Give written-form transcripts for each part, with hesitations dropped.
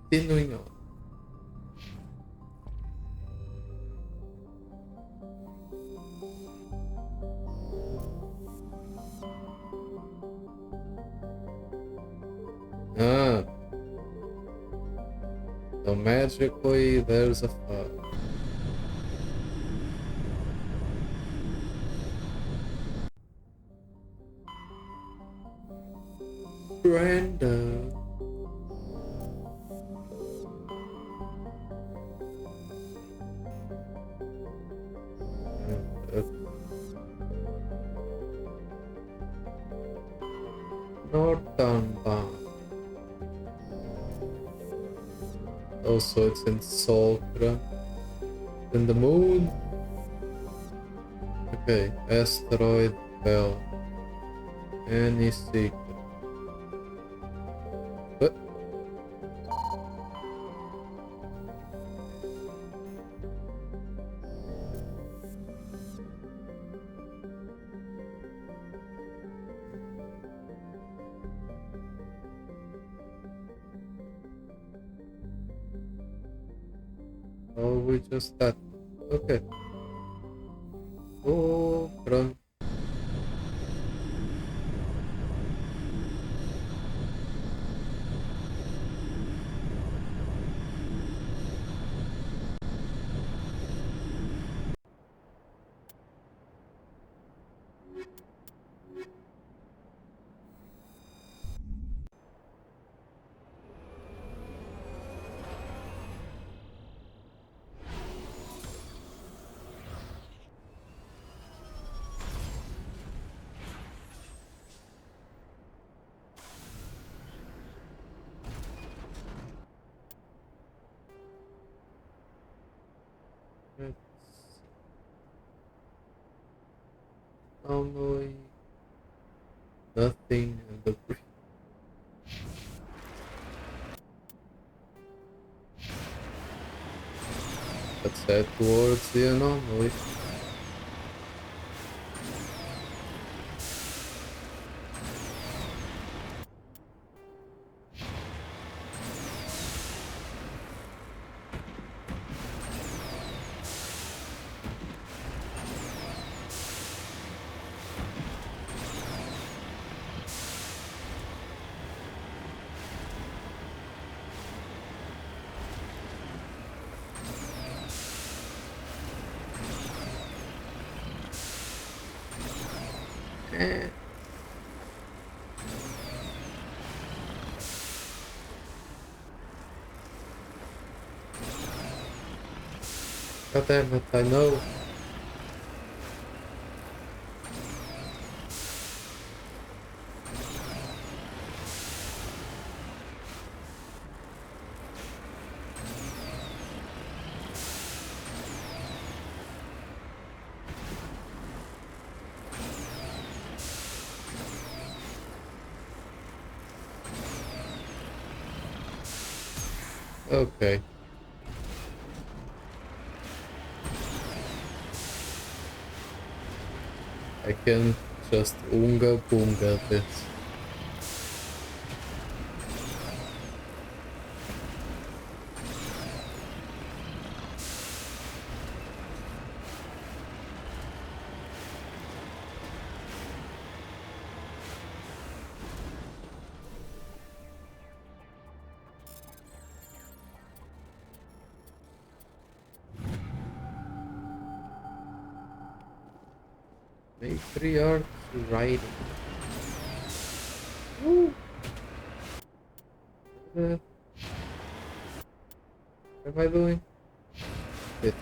Continuing on. Ah, so magically there's a fog. Brando. Northbound. Also, it's in Solkra. In the moon. Okay, asteroid belt. Any secret? What? Oh, we just that. Okay. Oh, bro. It's normally nothing in the brief. Let's head towards the anomaly. God damn it, I know. Okay. I can just Unga Bunga this. Matriarch riding. Woo! What am I doing? It.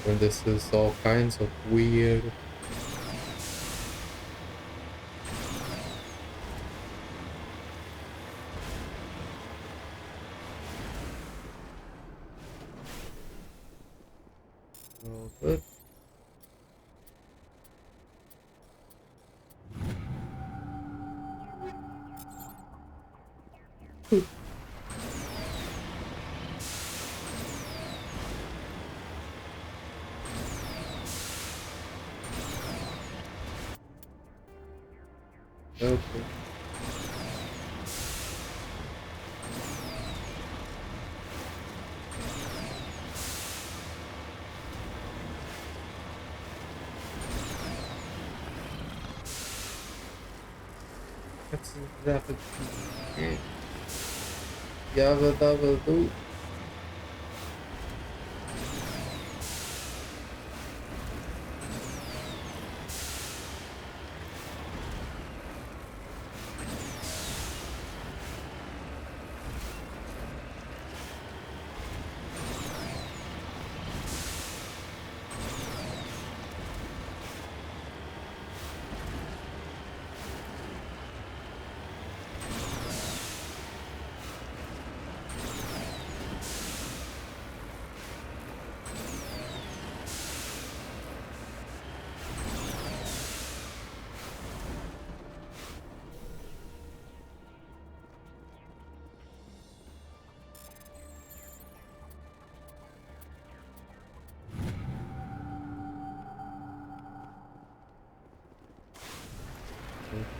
And this is all kinds of weird. Good. Okay. That's exactly. Yabba dabba doo.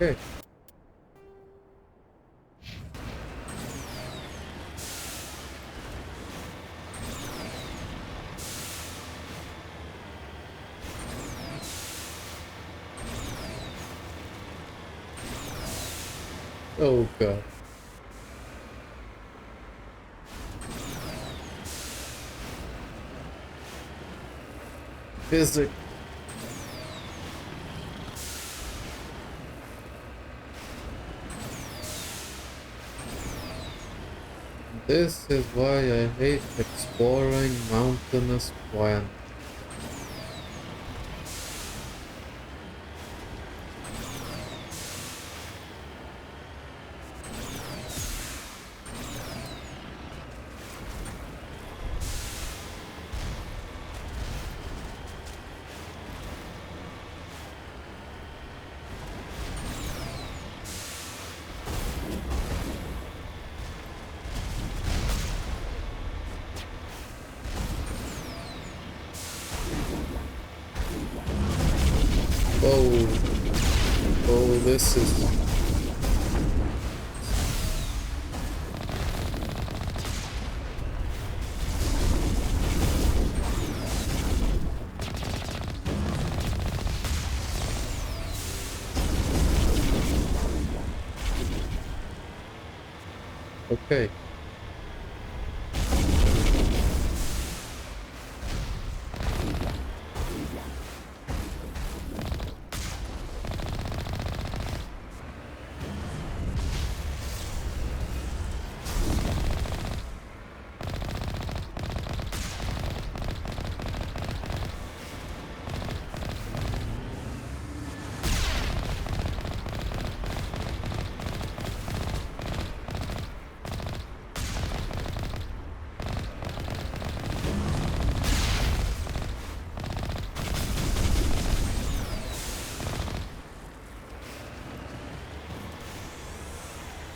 Okay. Oh god. Physics. This is why I hate exploring mountainous plants. Oh, oh, this is okay.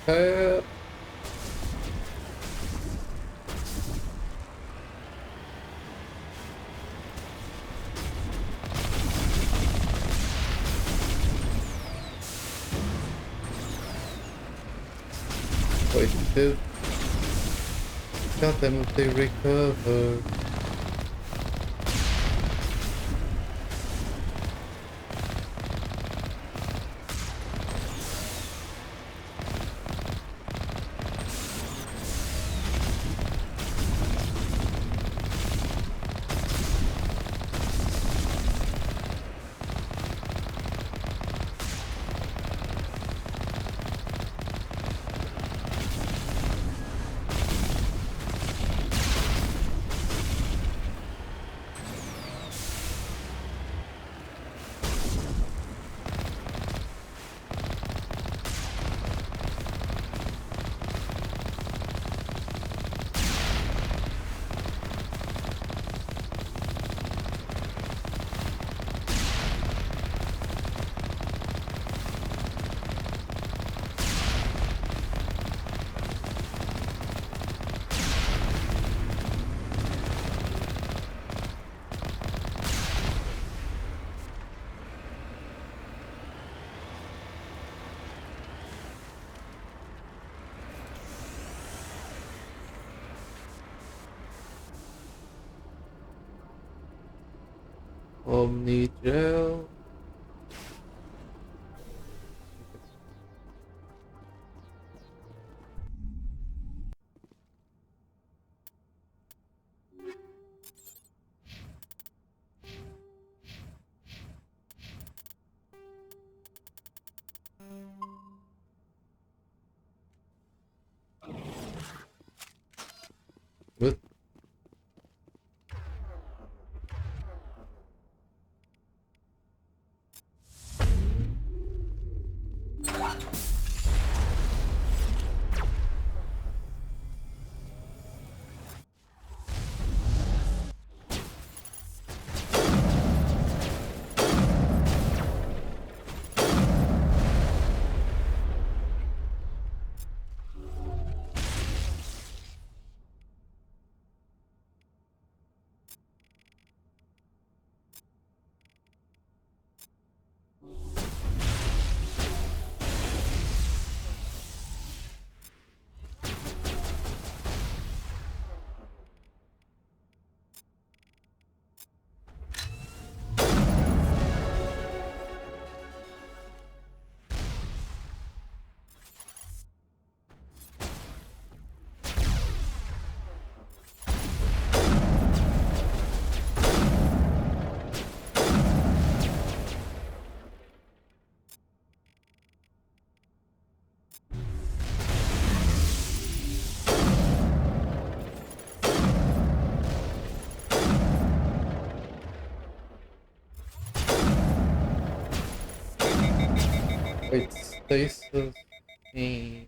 Uh, wait, did God damn it, they recover. Omnigel. What? Wait, stasis. Hmm.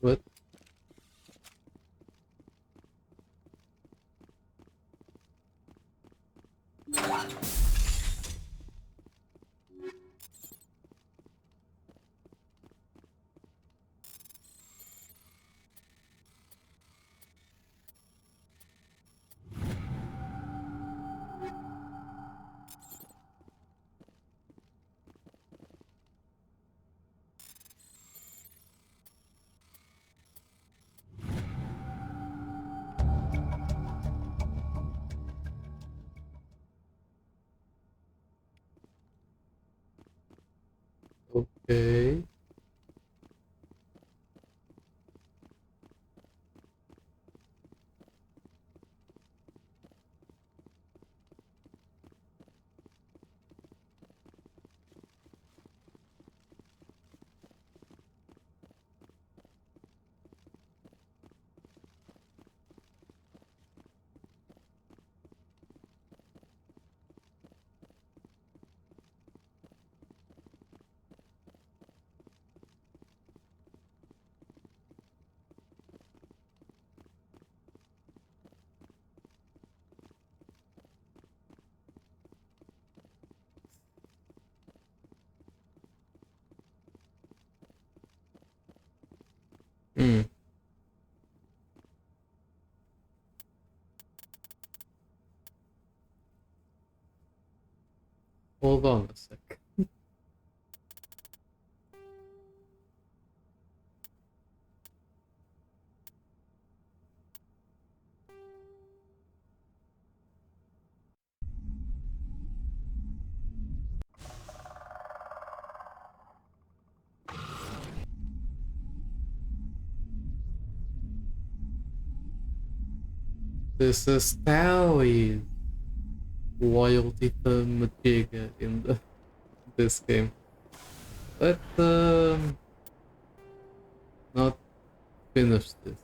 What? Okay. Hmm. Hold on a sec. This is Tally loyalty to Majiga in this game. Let's not finish this.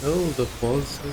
No, the puzzle.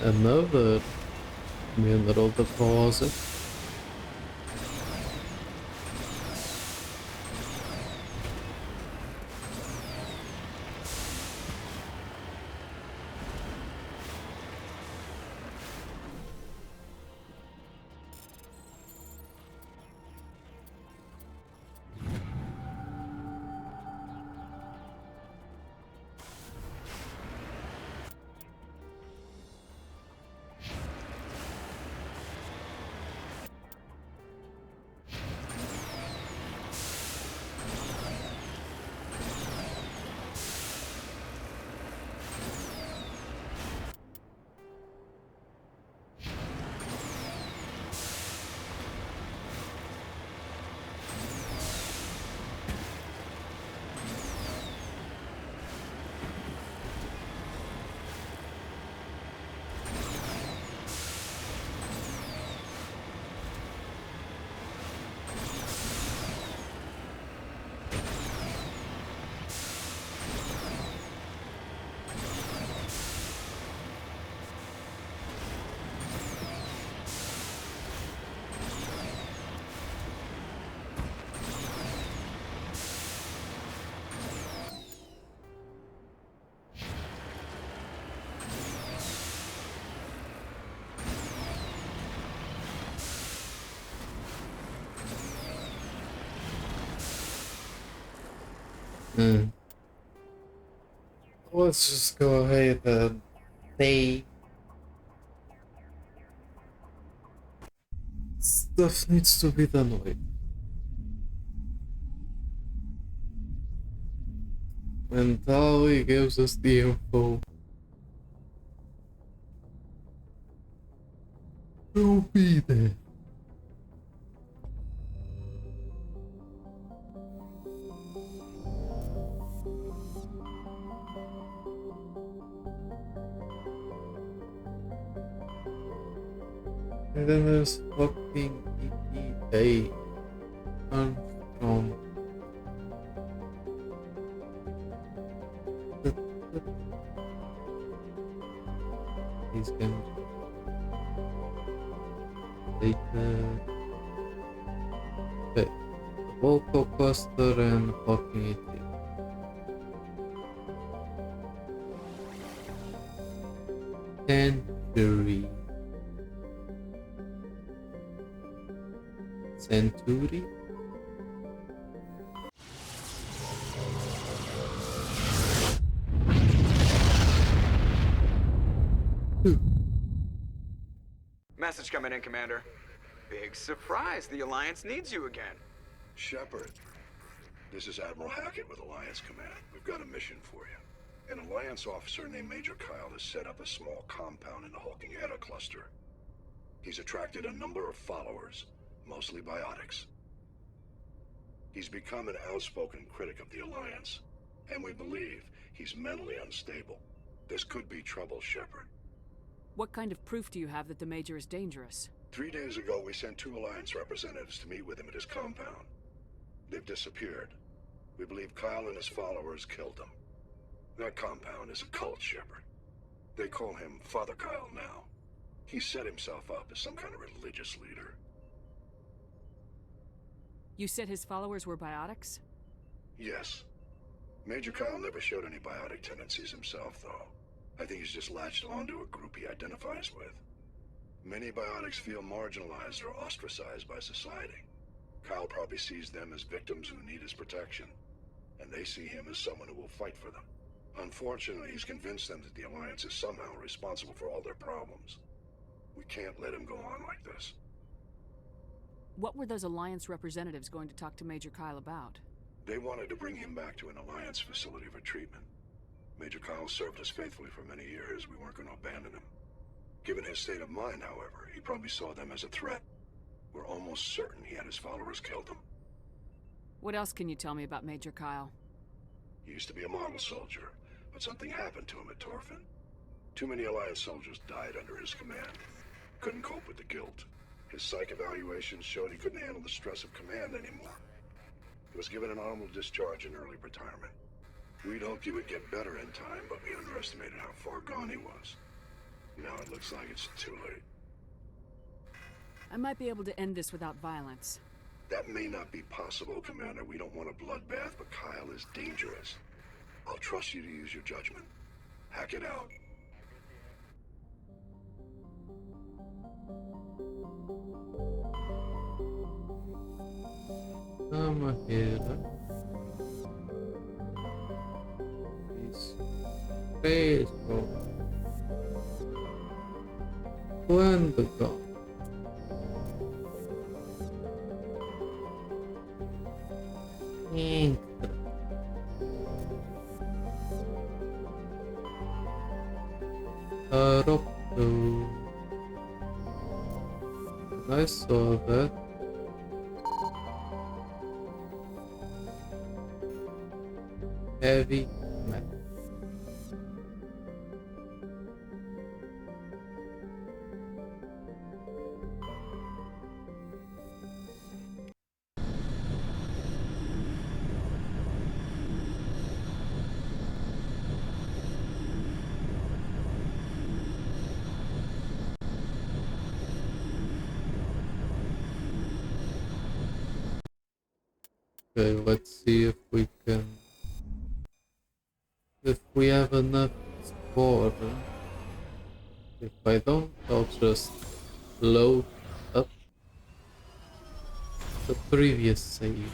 Another mineral deposit. Let's just go ahead and say stuff needs to be done with. When Tali gives us the info, we'll be there. And then there's fucking EPA Armstrong. These games later. Okay, the vocal cluster and fucking EPA. Century. Century? Message coming in, Commander. Big surprise, the Alliance needs you again. Shepard, this is Admiral Hackett with Alliance Command. We've got a mission for you. An Alliance officer named Major Kyle has set up a small compound in the Hulking Eta cluster. He's attracted a number of followers, mostly biotics. He's become an outspoken critic of the Alliance, and we believe he's mentally unstable. This could be trouble, Shepard. What kind of proof do you have that the Major is dangerous? 3 days ago, we sent 2 Alliance representatives to meet with him at his compound. They've disappeared. We believe Kyle and his followers killed them. That compound is a cult, Shepard. They call him Father Kyle now. He set himself up as some kind of religious leader. You said his followers were biotics? Yes. Major Kyle never showed any biotic tendencies himself, though. I think he's just latched onto a group he identifies with. Many biotics feel marginalized or ostracized by society. Kyle probably sees them as victims who need his protection, and they see him as someone who will fight for them. Unfortunately, he's convinced them that the Alliance is somehow responsible for all their problems. We can't let him go on like this. What were those Alliance representatives going to talk to Major Kyle about? They wanted to bring him back to an Alliance facility for treatment. Major Kyle served us faithfully for many years. We weren't going to abandon him. Given his state of mind, however, he probably saw them as a threat. We're almost certain he had his followers killed him. What else can you tell me about Major Kyle? He used to be a model soldier, but something happened to him at Torfin. Too many Alliance soldiers died under his command. Couldn't cope with the guilt. His psych evaluations showed he couldn't handle the stress of command anymore. He was given an honorable discharge in early retirement. We'd hoped he would get better in time, but we underestimated how far gone he was. Now it looks like it's too late. I might be able to end this without violence. That may not be possible, Commander. We don't want a bloodbath, but Kyle is dangerous. I'll trust you to use your judgment. Hack it out. I'm here. Isso. Fresco. Quando go? Entra. Aeroporto. I saw that. Heavy metal. Okay, let's see if we can. If we have enough spore. If I don't, I'll just load up the previous save.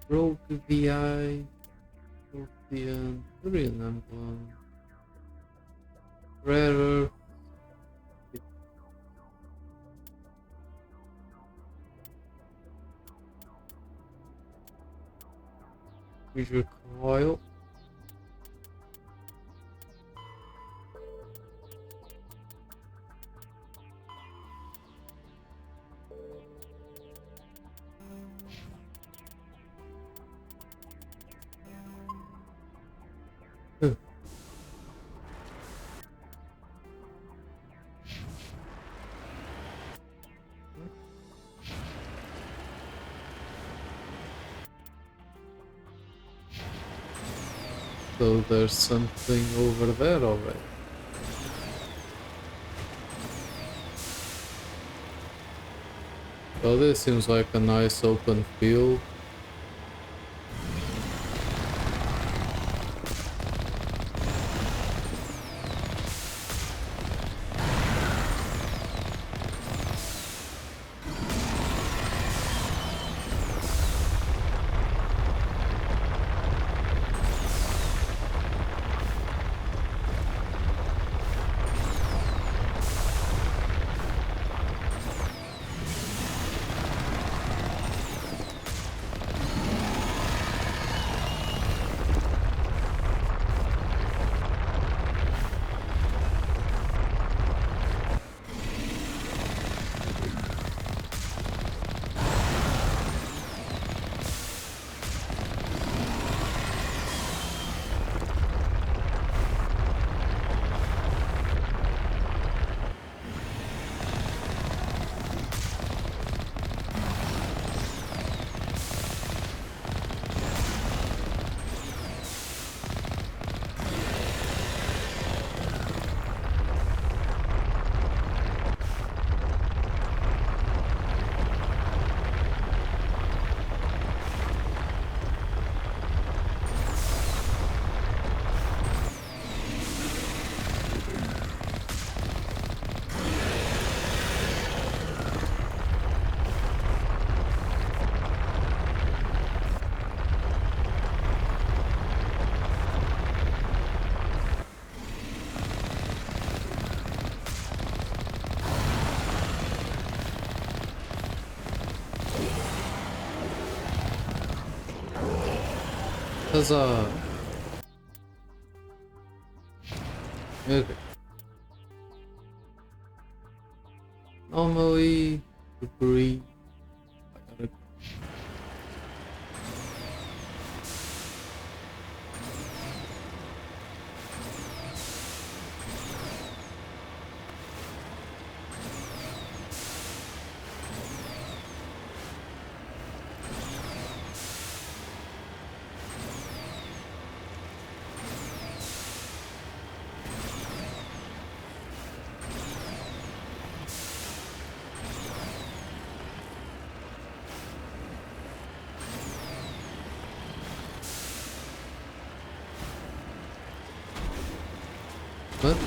Broke the eye of the remember rarer visual coil. Huh. So there's something over there already. So this seems like a nice open field. Huzzah! Okay. Normally, debris. What?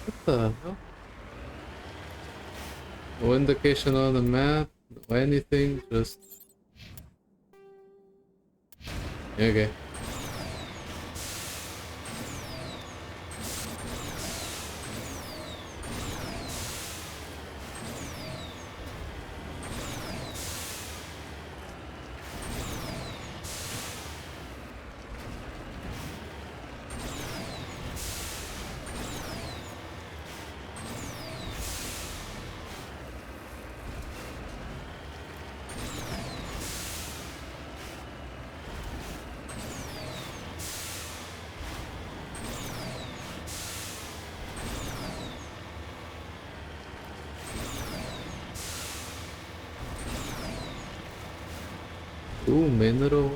What the hell? No indication on the map, no anything, just... Okay. Ooh, mineral.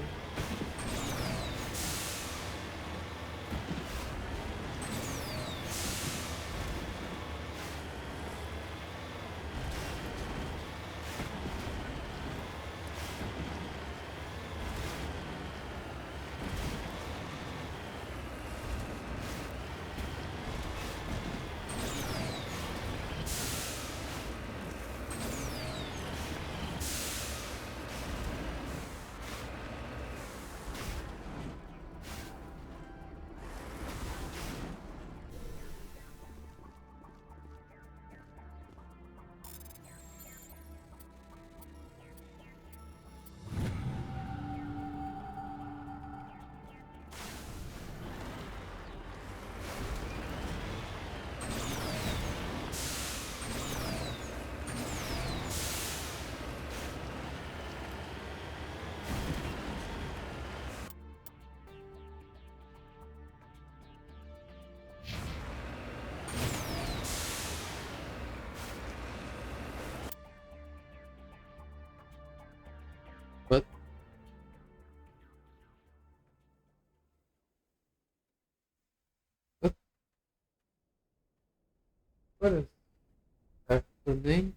What is happening?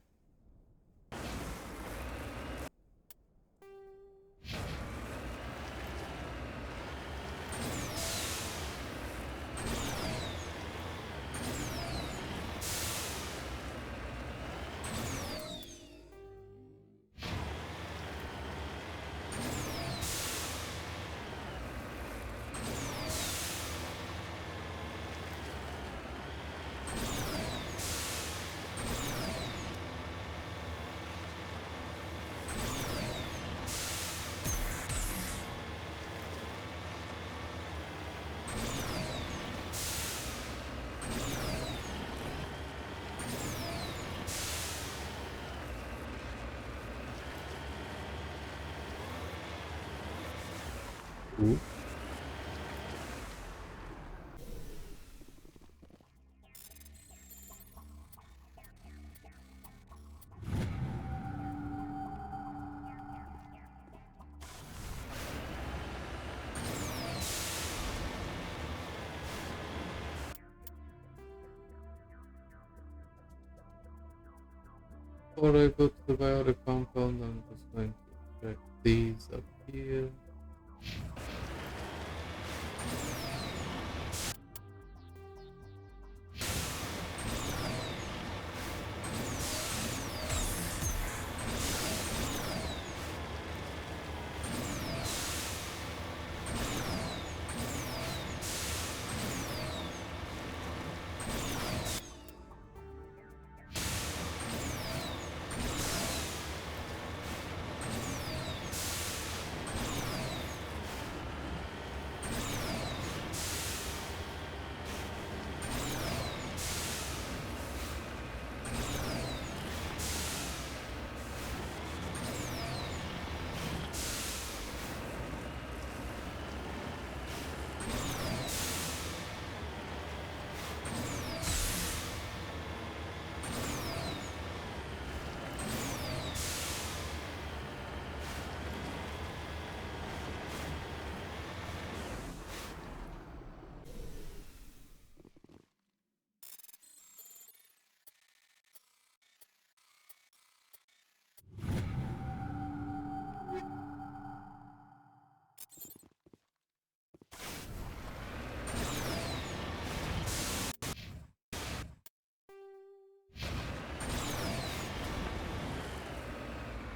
Ooh. Before I go to the biotic compound, I'm just going to check these up here.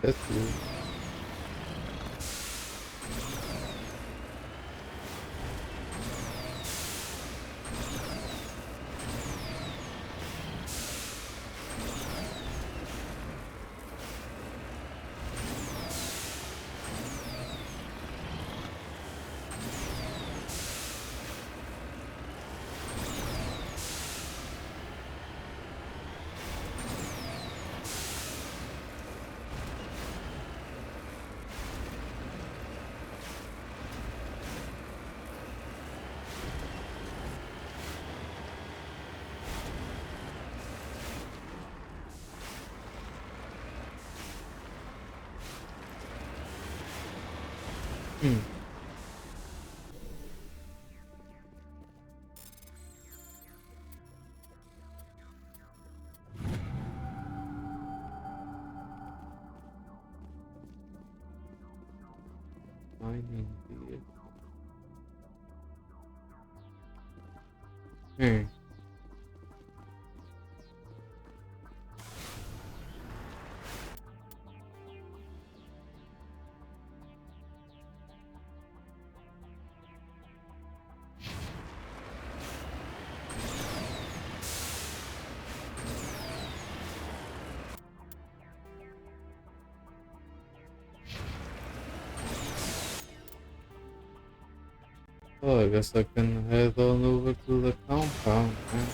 That's good. Hmm. Mining here. Hmm. Oh, I guess I can head on over to the compound, man.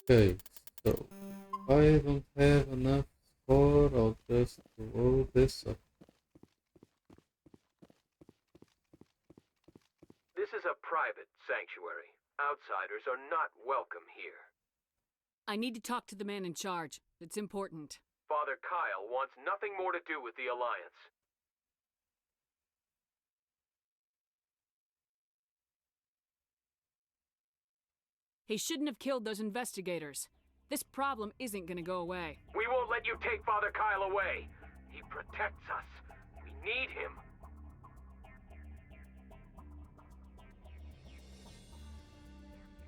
Okay, so I don't have enough score, I'll just blow this up. This is a private sanctuary. Outsiders are not welcome here. I need to talk to the man in charge. It's important. Father Kyle wants nothing more to do with the Alliance. He shouldn't have killed those investigators. This problem isn't gonna go away. We won't let you take Father Kyle away. He protects us. We need him.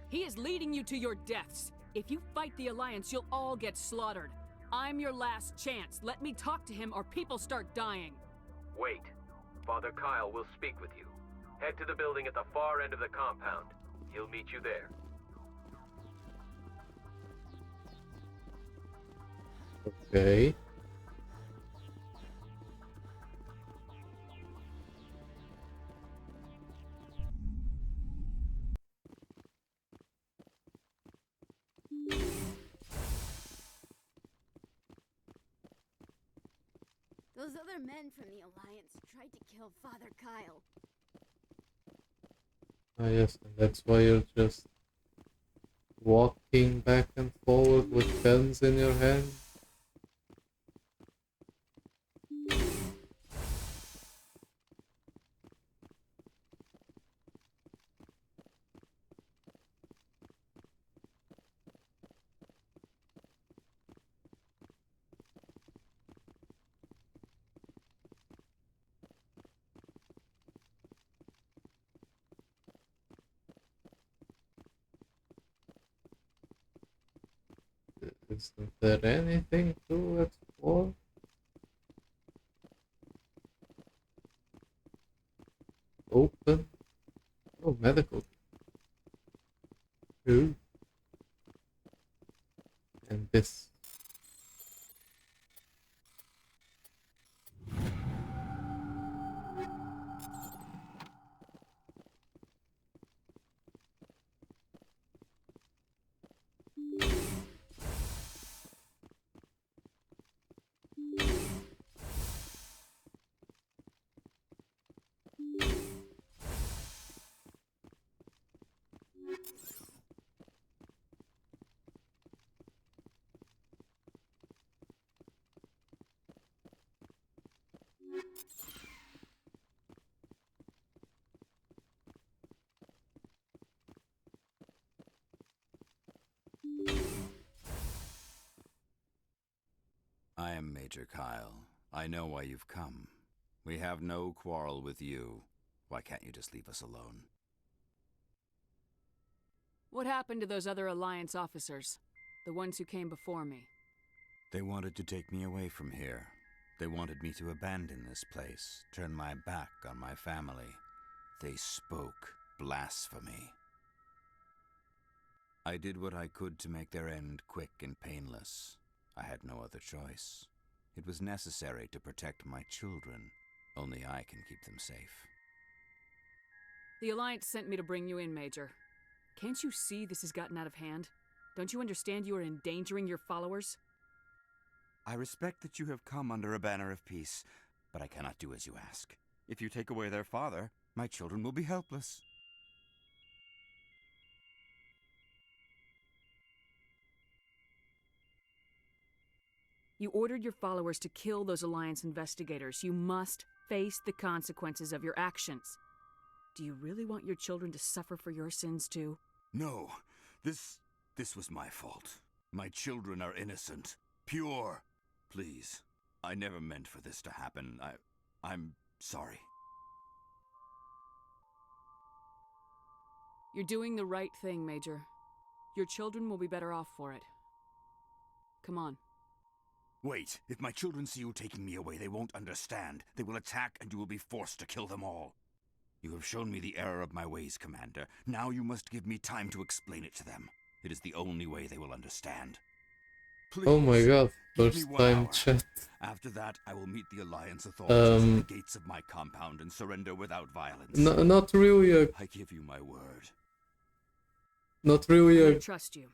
He is leading you to your deaths. If you fight the Alliance, you'll all get slaughtered. I'm your last chance. Let me talk to him or people start dying. Wait. Father Kyle will speak with you. Head to the building at the far end of the compound. He'll meet you there. Okay. Those other men from the Alliance tried to kill Father Kyle. Ah yes, and that's why you're just walking back and forward with guns in your hand. Isn't there anything to explore? Open. Oh, medical. Ooh. And this. I am Major Kyle. I know why you've come. We have no quarrel with you. Why can't you just leave us alone? What happened to those other Alliance officers? The ones who came before me? They wanted to take me away from here. They wanted me to abandon this place, turn my back on my family. They spoke blasphemy. I did what I could to make their end quick and painless. I had no other choice. It was necessary to protect my children. Only I can keep them safe. The Alliance sent me to bring you in, Major. Can't you see this has gotten out of hand? Don't you understand you are endangering your followers? I respect that you have come under a banner of peace, but I cannot do as you ask. If you take away their father, my children will be helpless. You ordered your followers to kill those Alliance investigators. You must face the consequences of your actions. Do you really want your children to suffer for your sins too? No, this was my fault. My children are innocent, pure. Please, I never meant for this to happen. I'm sorry. You're doing the right thing, Major. Your children will be better off for it. Come on. Wait, if my children see you taking me away, they won't understand. They will attack and you will be forced to kill them all. You have shown me the error of my ways, Commander. Now you must give me time to explain it to them. It is the only way they will understand. Please, Oh my god, give me first 1 time hour. chat. After that, I will meet the Alliance authorities at the gates of my compound and surrender without violence. Not really a I give you my word. not really I'm a gonna trust you.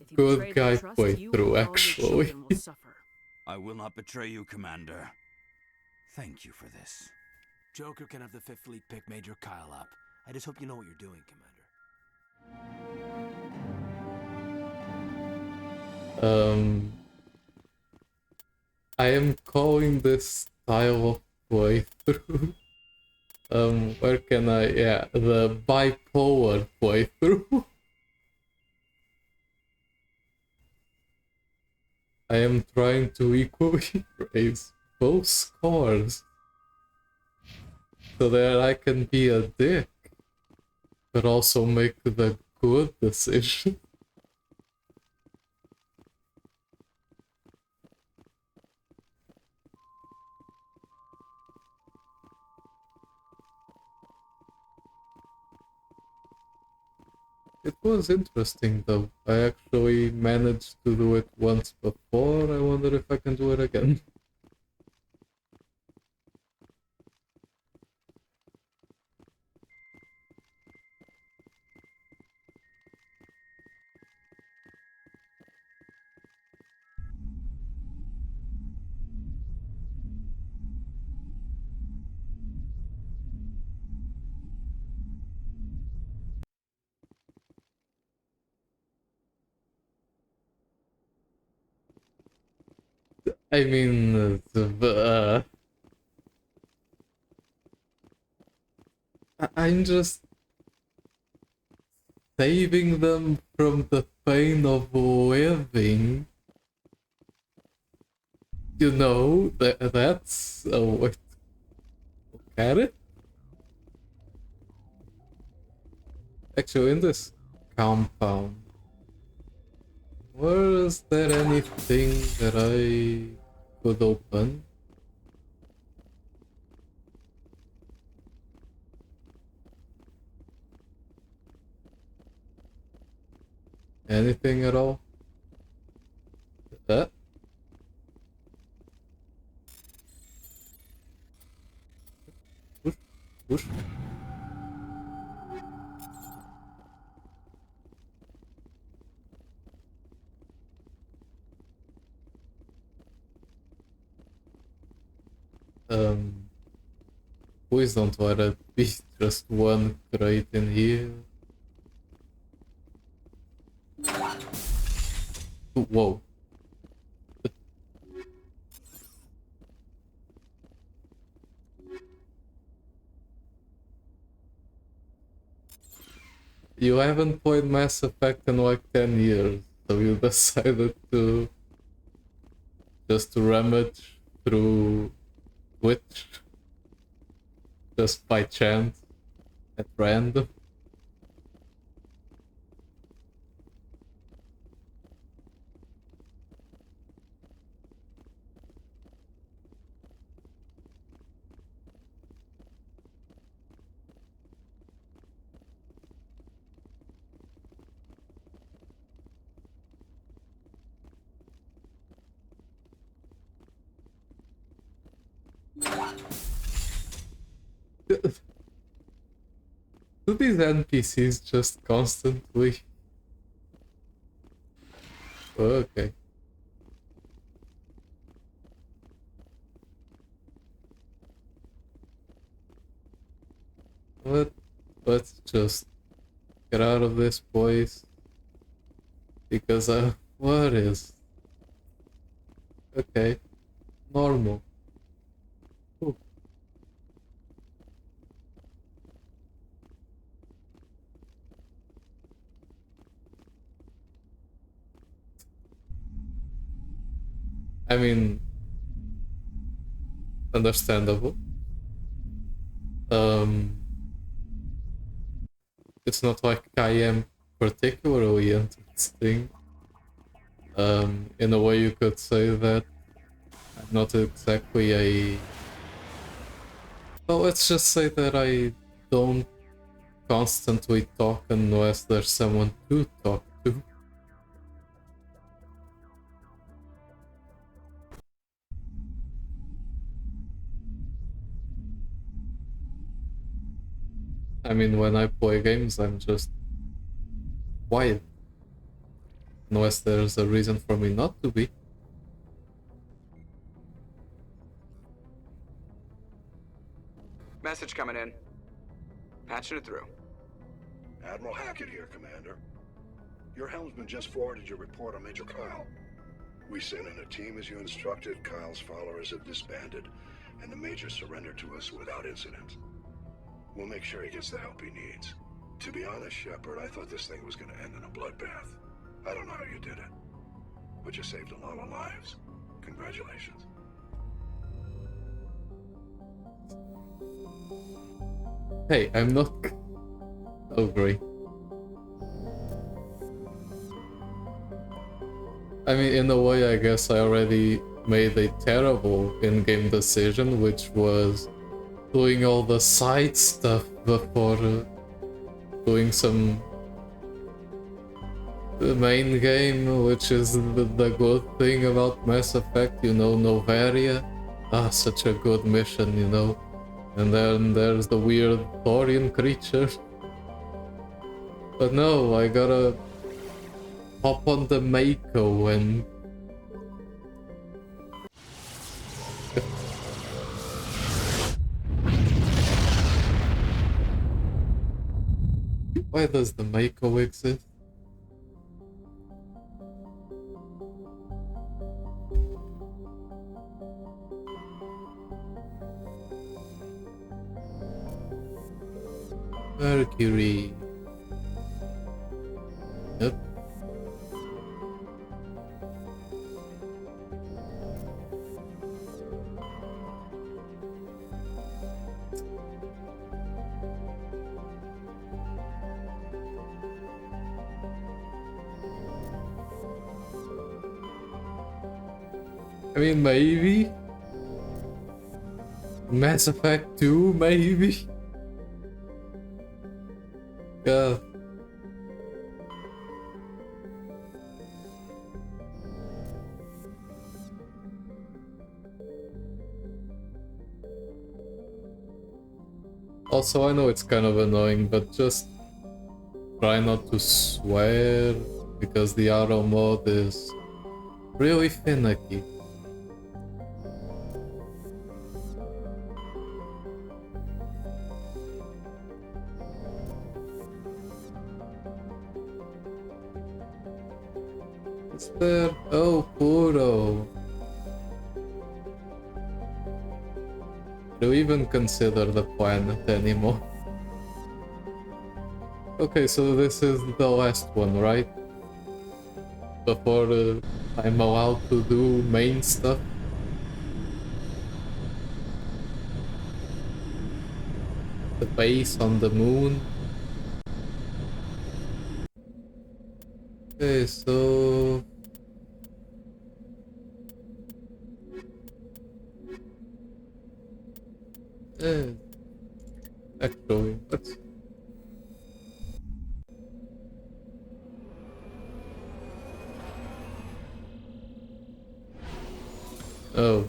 If you good betray their guy trust, you and playthrough, all your actually. children will suffer. I will not betray you, Commander. Thank you for this. Joker can have the 5th Fleet pick Major Kyle up. I just hope you know what you're doing, Commander. I am calling this style of playthrough. Where can I? Yeah, the bipolar playthrough. I am trying to equally raise both scores so that I can be a dick, but also make the good decision. It was interesting though. I actually managed to do it once before. I wonder if I can do it again. I mean, I'm just saving them from the pain of living. You know, that's a way to look at it. Actually, in this compound, was there anything that I could open? Anything at all? Push, push. Please don't let it be just one crate in here. Whoa. You haven't played Mass Effect in like 10 years, so you decided to just rummage through Twitch just by chance at random. Do these NPCs just constantly... Oh, okay. Let's just get out of this place. Because what is... Okay. Normal. Ooh. I mean, understandable. It's not like I am particularly interesting. In a way you could say that I'm not exactly a... Well, let's just say that I don't constantly talk unless there's someone to talk to. I mean, when I play games, I'm just quiet. unless there's a reason for me not to be. Message coming in. Patching it through. Admiral Hackett here, Commander. Your helmsman just forwarded your report on Major Kyle. We sent in a team as you instructed. Kyle's followers have disbanded, and the Major surrendered to us without incident. We'll make sure he gets the help he needs. To be honest, Shepard, I thought this thing was going to end in a bloodbath. I don't know how you did it, but you saved a lot of lives. Congratulations. Hey, I'm not... Oh, great. I mean, in a way, I guess I already made a terrible in-game decision, which was doing all the side stuff before doing the main game, which is the good thing about Mass Effect, you know, Novaria. Ah, such a good mission, you know. And then there's the weird Thorian creature. But no, I gotta hop on the Mako and... Why does the Mako exist? Mercury. Yep. I mean, maybe? Mass Effect 2, maybe? God. Also, I know it's kind of annoying, but just try not to swear, because the auto mode is really finicky. Is there? Oh, Puro. Do we even consider the planet anymore? Okay, so this is the last one, right? Before I'm allowed to do main stuff. The base on the moon. Okay, so... Actually, let's... Oh.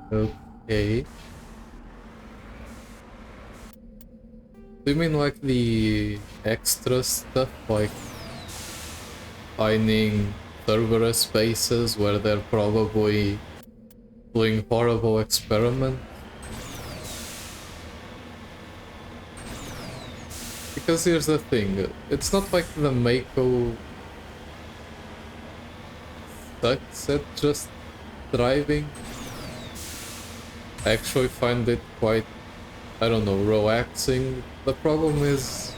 Okay. Do you mean like the extra stuff, like finding Cerberus bases where they're probably doing horrible experiments? Because here's the thing, it's not like the Mako sucks at just driving. I actually find it quite, I don't know, relaxing. The problem is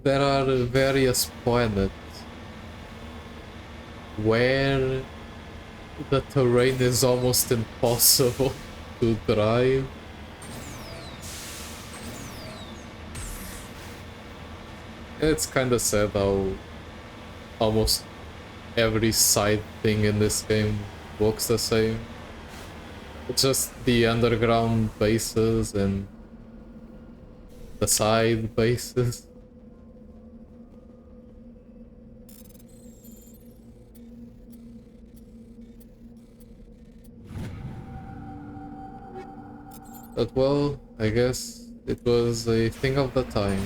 there are various planets where the terrain is almost impossible to drive. It's kinda sad how almost every side thing in this game looks the same. It's just the underground bases and the side bases. But well, I guess it was a thing of the time.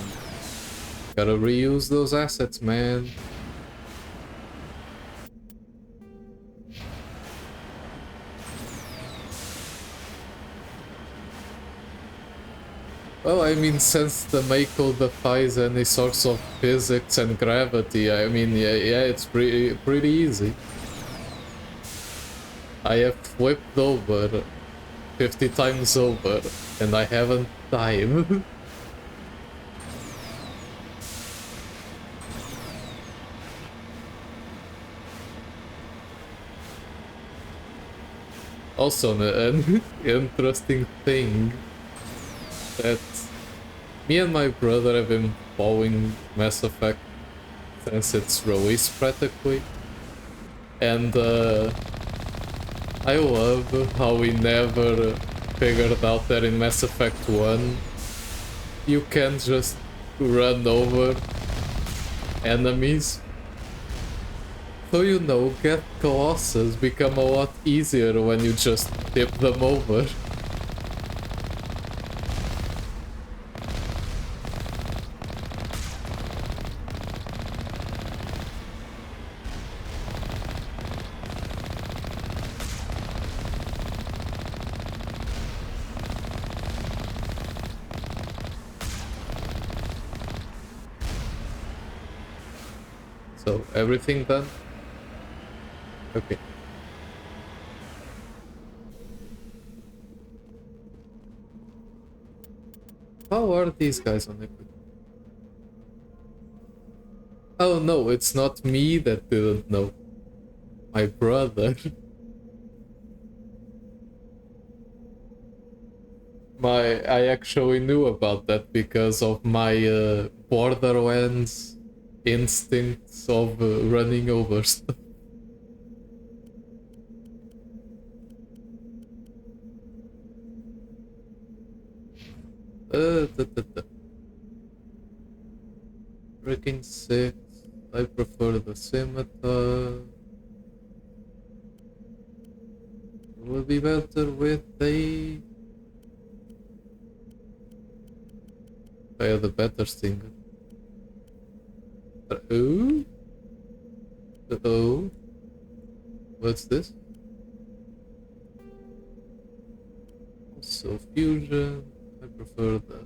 Gotta reuse those assets, man. Well, I mean, since the Mako defies any sorts of physics and gravity, I mean, yeah, it's pretty easy. I have flipped over 50 times over, and I haven't died. Also, an interesting thing that me and my brother have been following Mass Effect since its release practically, and I love how we never figured out that in Mass Effect 1 you can just run over enemies. So you know, get Colossus become a lot easier when you just tip them over. So, everything done? Okay. How are these guys on it? Oh no, it's not me that didn't know. My brother. I actually knew about that because of my Borderlands instincts of running over stuff. Da, da, da. Freaking 6. I prefer the scimitar. It would be better with a... I have the better stinger. Oh? Oh? What's this? Also fusion. I prefer the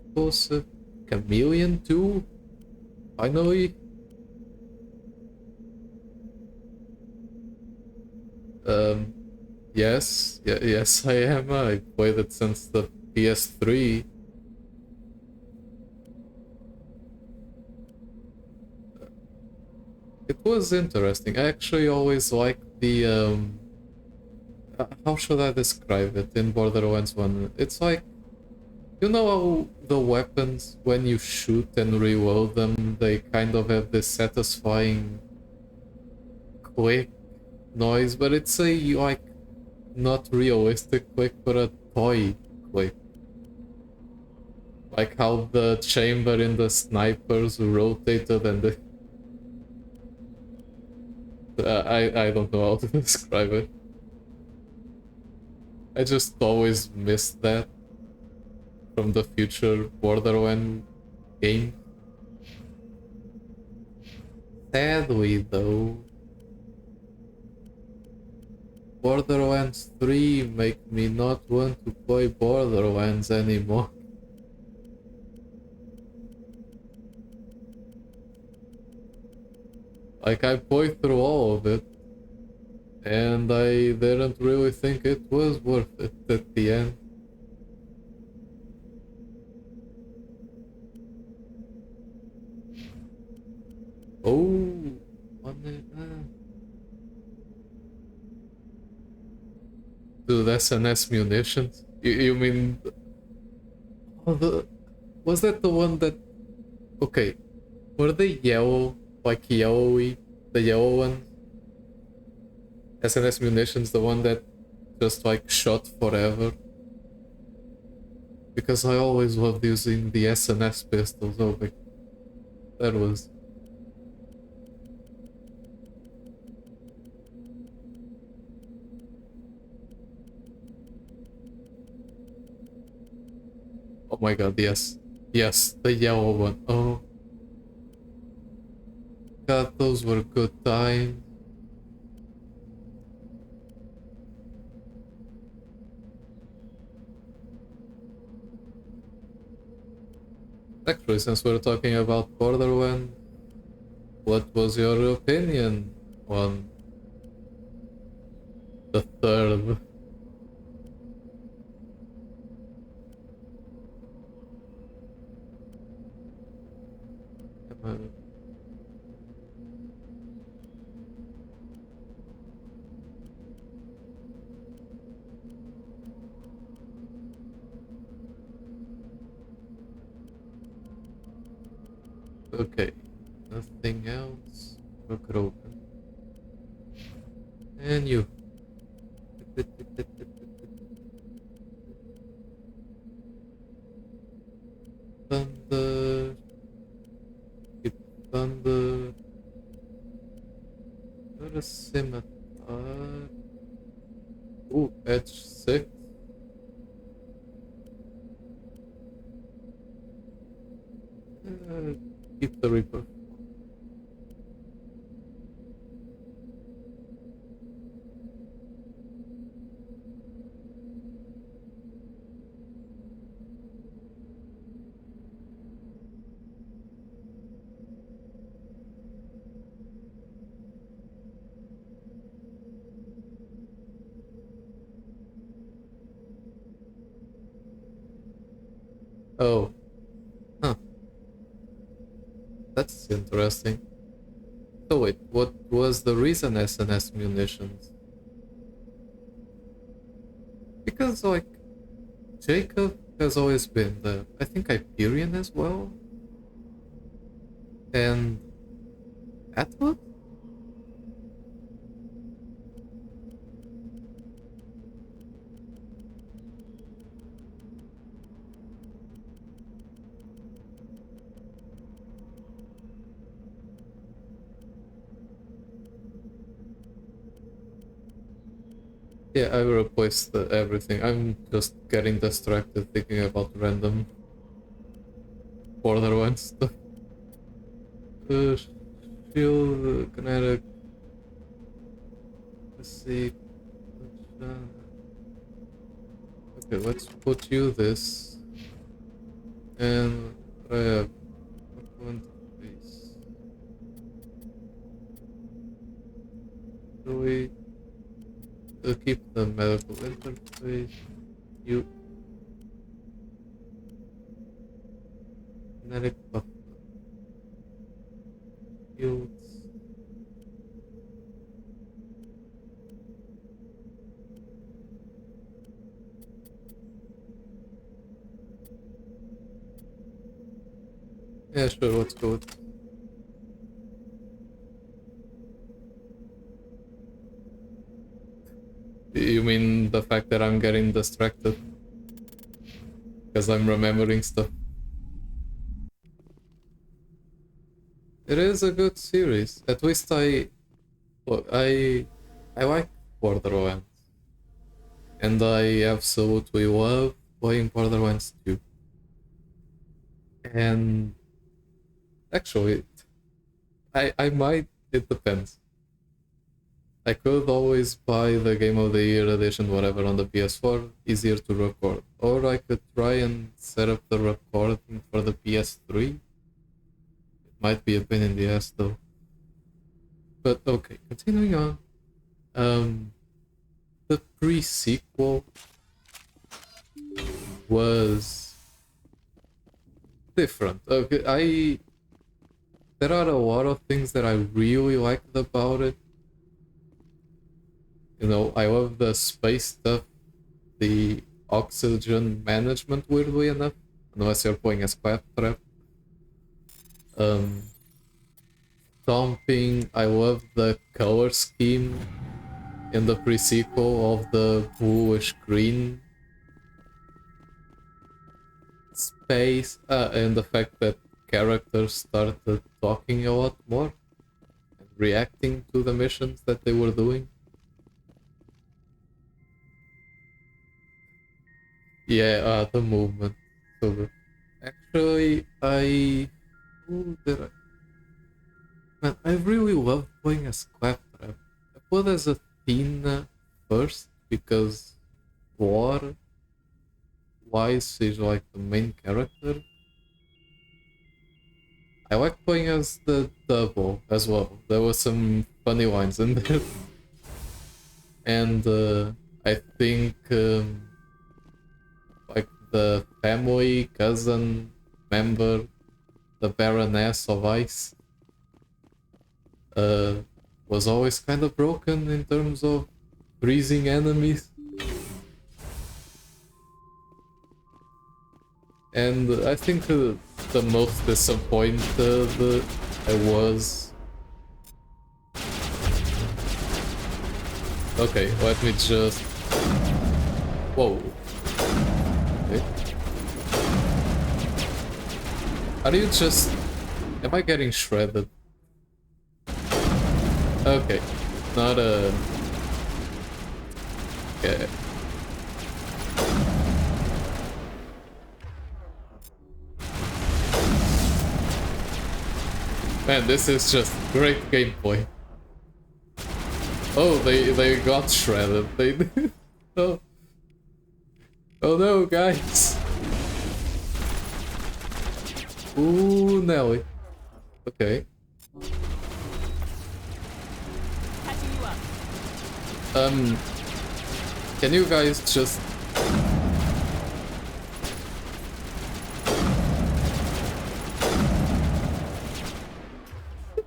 explosive. Chameleon too? Finally? Yes. Yes, I am. I played it since the PS3. It was interesting. I actually always liked the, how should I describe it in Borderlands 1? It's like, you know how the weapons, when you shoot and reload them, they kind of have this satisfying click noise, but it's a, like, not realistic click, but a toy click. Like how the chamber in the snipers rotated and the... I don't know how to describe it. I just always missed that from the future Borderlands game. Sadly though, Borderlands 3 make me not want to play Borderlands anymore. Like, I played through all of it, and I didn't really think it was worth it at the end. Oh, on it. Dude, SNS munitions? You mean... Oh, was that the one that... Okay, were they yellow? Like yellowy? The yellow one? SNS munitions, the one that just like shot forever? Because I always loved using the SNS pistols. Oh my... That was... my god, yes. Yes, the yellow one. Oh. God, those were good times. Actually, since we're talking about Borderlands, what was your opinion on the third? Okay, nothing else. Look it open. And you. Thunder. Keep thunder. Not a scimitar. Ooh, edge 6. Keep the Reaper. Oh. Huh. That's interesting. So wait, what was the reason SNS munitions? Because, like, Jacob has always been the, I think, Hyperion as well? And Atwood? Yeah, I replaced everything. I'm just getting distracted thinking about random Borderlands stuff. Shield, kinetic. Let's see. Okay, let's put you this. And I have one face. Do we keep the medical interface? You kinetic buff shields. Yeah, sure, let's go with. You mean the fact that I'm getting distracted? Because I'm remembering stuff. It is a good series. At least look, I like Borderlands. And I absolutely love playing Borderlands 2. And actually, I might, it depends. I could always buy the Game of the Year edition, whatever, on the PS4, easier to record. Or I could try and set up the recording for the PS3. It might be a pain in the ass though. But okay, continuing on. The pre-sequel was different. Okay, there are a lot of things that I really liked about it. You know, I love the space stuff, the oxygen management, weirdly enough, unless you're playing as Claptrap. Stomping, I love the color scheme in the pre-sequel of the bluish green space, and the fact that characters started talking a lot more and reacting to the missions that they were doing. Yeah, the movement. So good. Actually, who did I? Man, I really love playing as Claptrap. I put as Athena first because lore wise she's like the main character. I like playing as the double as well. There were some funny lines in there. And I think like the family cousin member, the Baroness of Ice, was always kind of broken in terms of freezing enemies. And I think the most disappointed I was... Okay, let me just... Whoa. Okay. Are you just... Am I getting shredded? Okay, not a... Okay. Man, this is just great gameplay. Oh, they got shredded. They did. Oh. Oh no, guys. Ooh, Nelly. Okay. Can you guys just...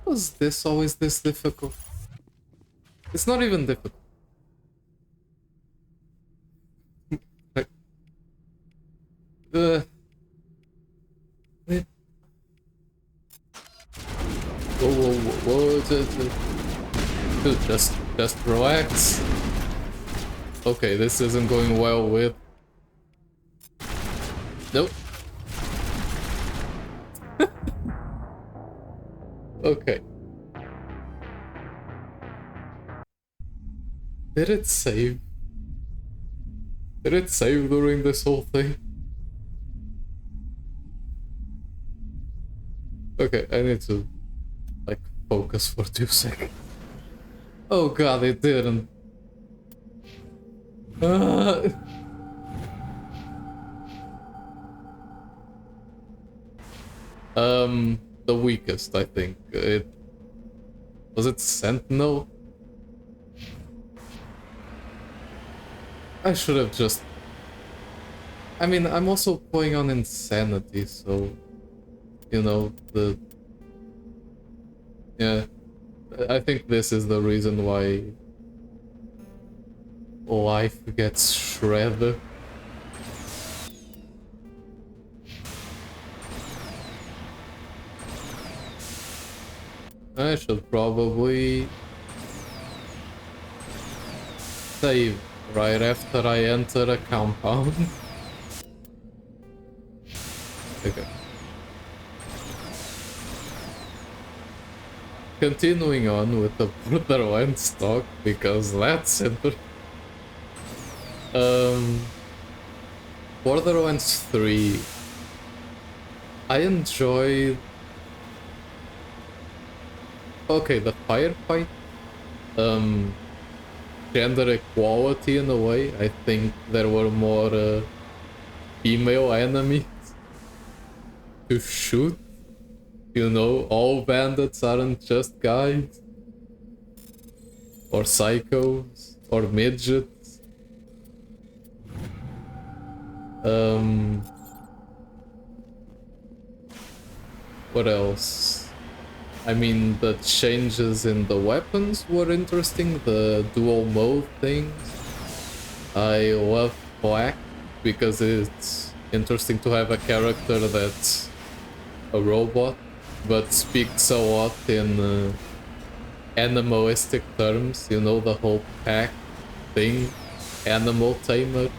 Was this always this difficult? It's not even difficult. Like, wait. Whoa, dude, just relax. Okay, this isn't going well with... Nope. Okay. Did it save? Did it save during this whole thing? Okay, I need to, like, focus for 2 seconds. Oh god, it didn't. The weakest, I think. Was it Sentinel? I should have just... I mean, I'm also playing on Insanity, so... You know, the... Yeah. I think this is the reason why... life gets shredded. I should probably... save right after I enter a compound. Okay. Continuing on with the Borderlands talk, because that's interesting. Borderlands 3. I enjoyed... Okay, the firefight. Gender equality in a way. I think there were more female enemies to shoot. You know, all bandits aren't just guys. Or psychos. Or midgets. What else? I mean, the changes in the weapons were interesting, the dual mode things. I love Black because it's interesting to have a character that's a robot, but speaks a lot in animalistic terms, you know, the whole pack thing, animal tamer.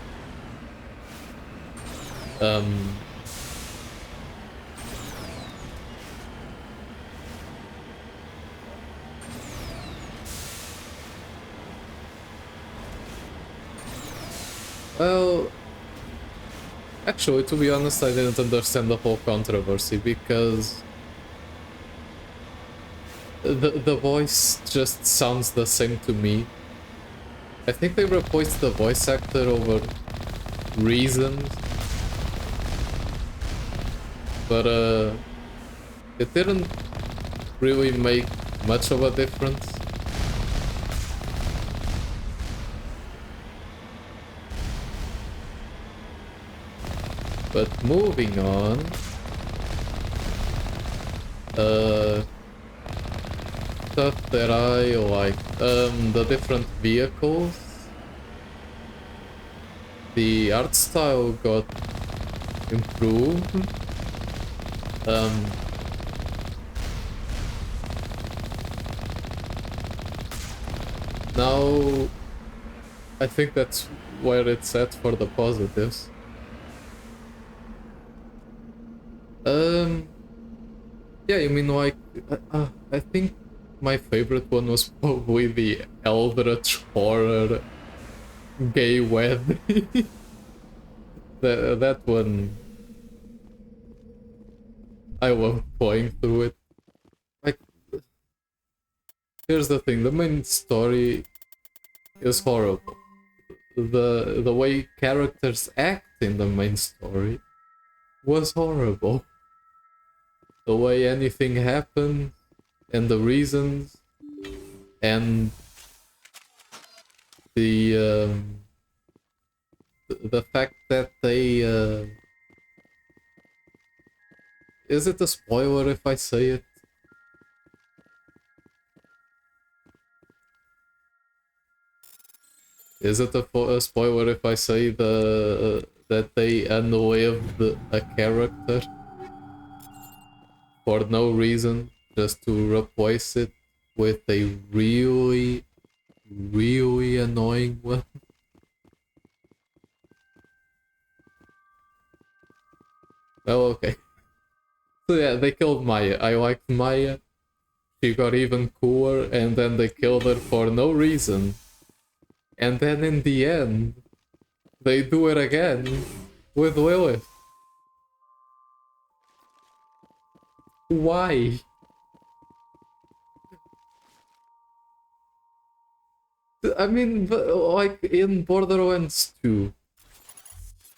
Well, Actually, to be honest, I didn't understand the whole controversy because the voice just sounds the same to me. I think they replaced the voice actor over reasons, but it didn't really make much of a difference. But moving on, stuff that I like, the different vehicles. The art style got improved. Now I think that's where it's at for the positives. Yeah, I mean, like, I think my favorite one was probably the Eldritch Horror gay web. That one, I love playing through it. Like, here's the thing, the main story is horrible. The way characters act in the main story was horrible. The way anything happened, and the reasons, and the fact that they is it a spoiler if I say it? Is it a spoiler if I say that they unlived a character for no reason, just to replace it with a really, really annoying one? Oh, okay. So yeah, they killed Maya. I liked Maya. She got even cooler, and then they killed her for no reason. And then in the end, they do it again with Lilith. Why? I mean, like in Borderlands 2,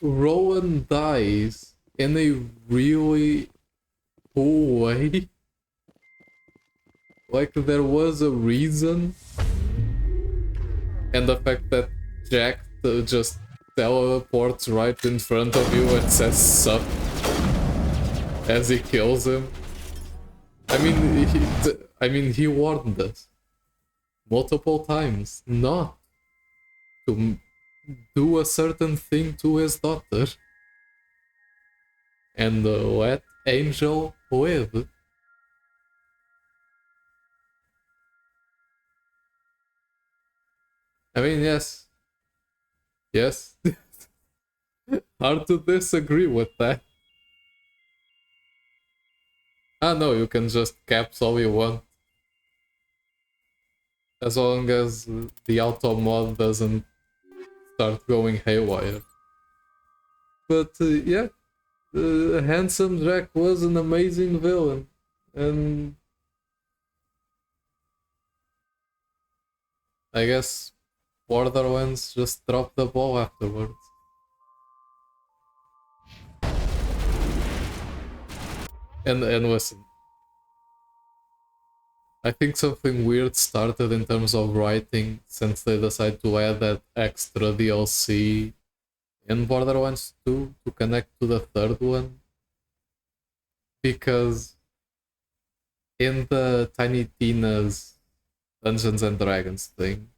Rowan dies in a really cool way. Like there was a reason, and the fact that Jack just teleports right in front of you and says sup as he kills him. I mean, he warned us multiple times not to do a certain thing to his daughter and let Angel live. I mean, yes. Yes. Hard to disagree with that. Ah, no, you can just caps all you want. As long as the auto mod doesn't start going haywire. But yeah, Handsome Jack was an amazing villain. And I guess Borderlands just dropped the ball afterwards. And listen, I think something weird started in terms of writing since they decided to add that extra DLC in Borderlands 2 to connect to the third one. Because in the Tiny Tina's Dungeons and Dragons thing,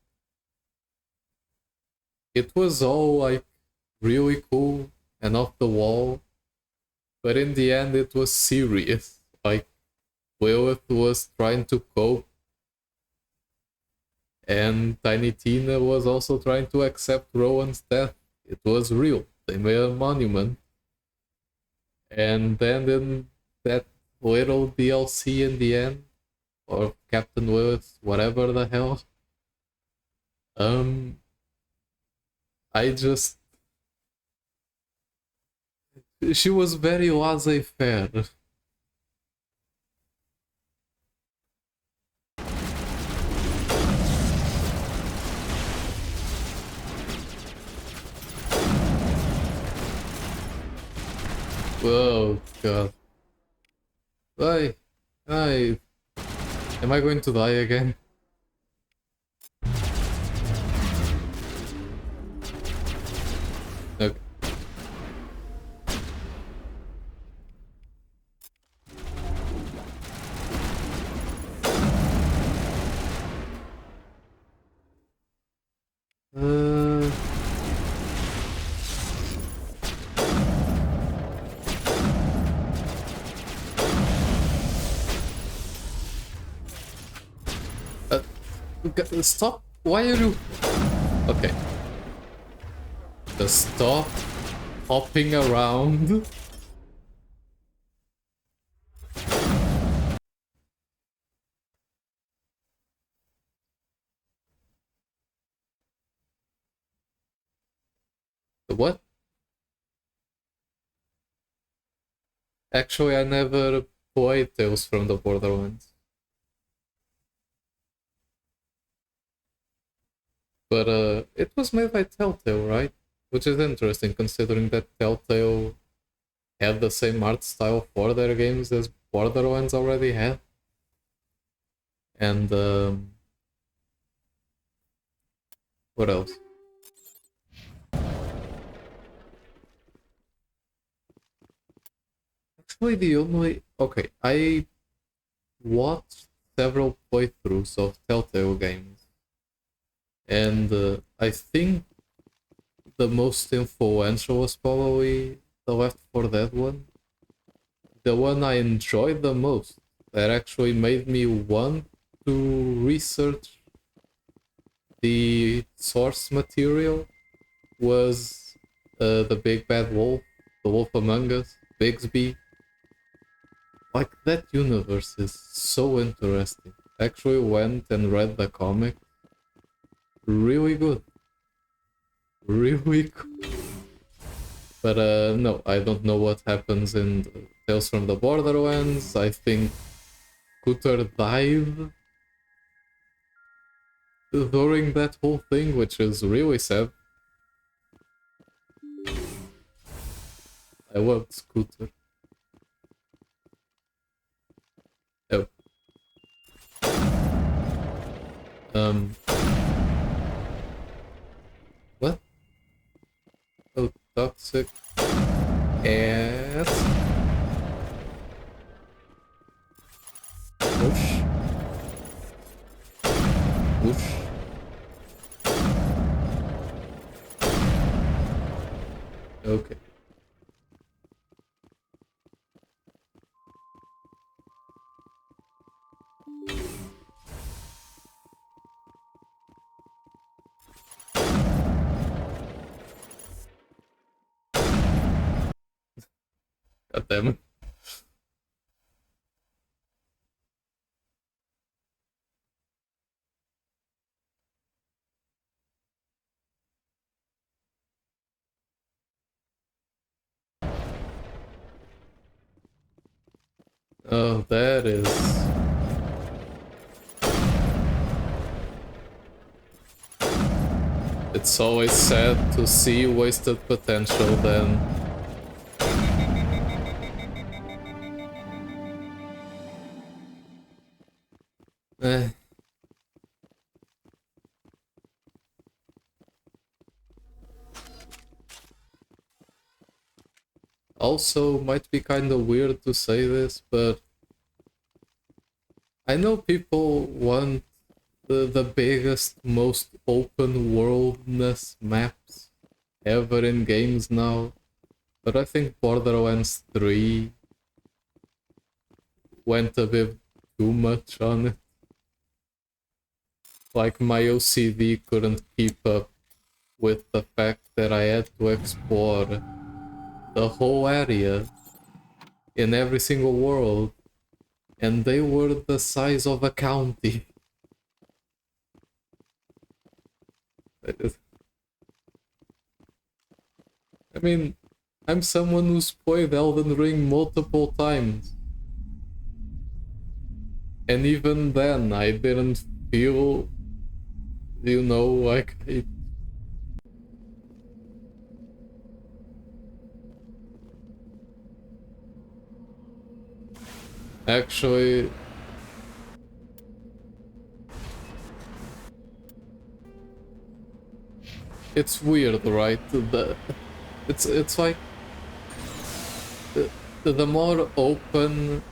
it was all like really cool and off the wall, but in the end it was serious. Like Lilith was trying to cope, and Tiny Tina was also trying to accept Rowan's death. It was real. They made a monument. And then in that little DLC in the end, or Captain Lilith, whatever the hell, I just She was very laissez-faire. Oh god. Why? Am I going to die again? Okay. Uh... Stop! Why are you... Okay. Just stop hopping around. What? Actually, I never played Tales from the Borderlands. But it was made by Telltale, right? Which is interesting considering that Telltale had the same art style for their games as Borderlands already had. And what else? Actually, the only... Okay, I watched several playthroughs of Telltale games. And I think the most influential was probably the Left 4 Dead one. The one I enjoyed the most, that actually made me want to research the source material, was the Big Bad Wolf, The Wolf Among Us, Bigsby. Like, that universe is so interesting. I actually went and read the comic. Really good. Really good. But no, I don't know what happens in Tales from the Borderlands. I think Cooter died during that whole thing, which is really sad. I loved Scooter. Oh. What? Oh, toxic ass. Whoosh. Whoosh. Okay. God damn it. Oh, that is... It's always sad to see wasted potential then. Eh. Also, might be kind of weird to say this, but I know people want the biggest, most open worldness maps ever in games now, but I think Borderlands 3 went a bit too much on it. Like, my OCD couldn't keep up with the fact that I had to explore the whole area in every single world, and they were the size of a county. I mean, I'm someone who's played Elden Ring multiple times. And even then, I didn't feel, you know, like it. Actually, it's weird, right? It's like the more open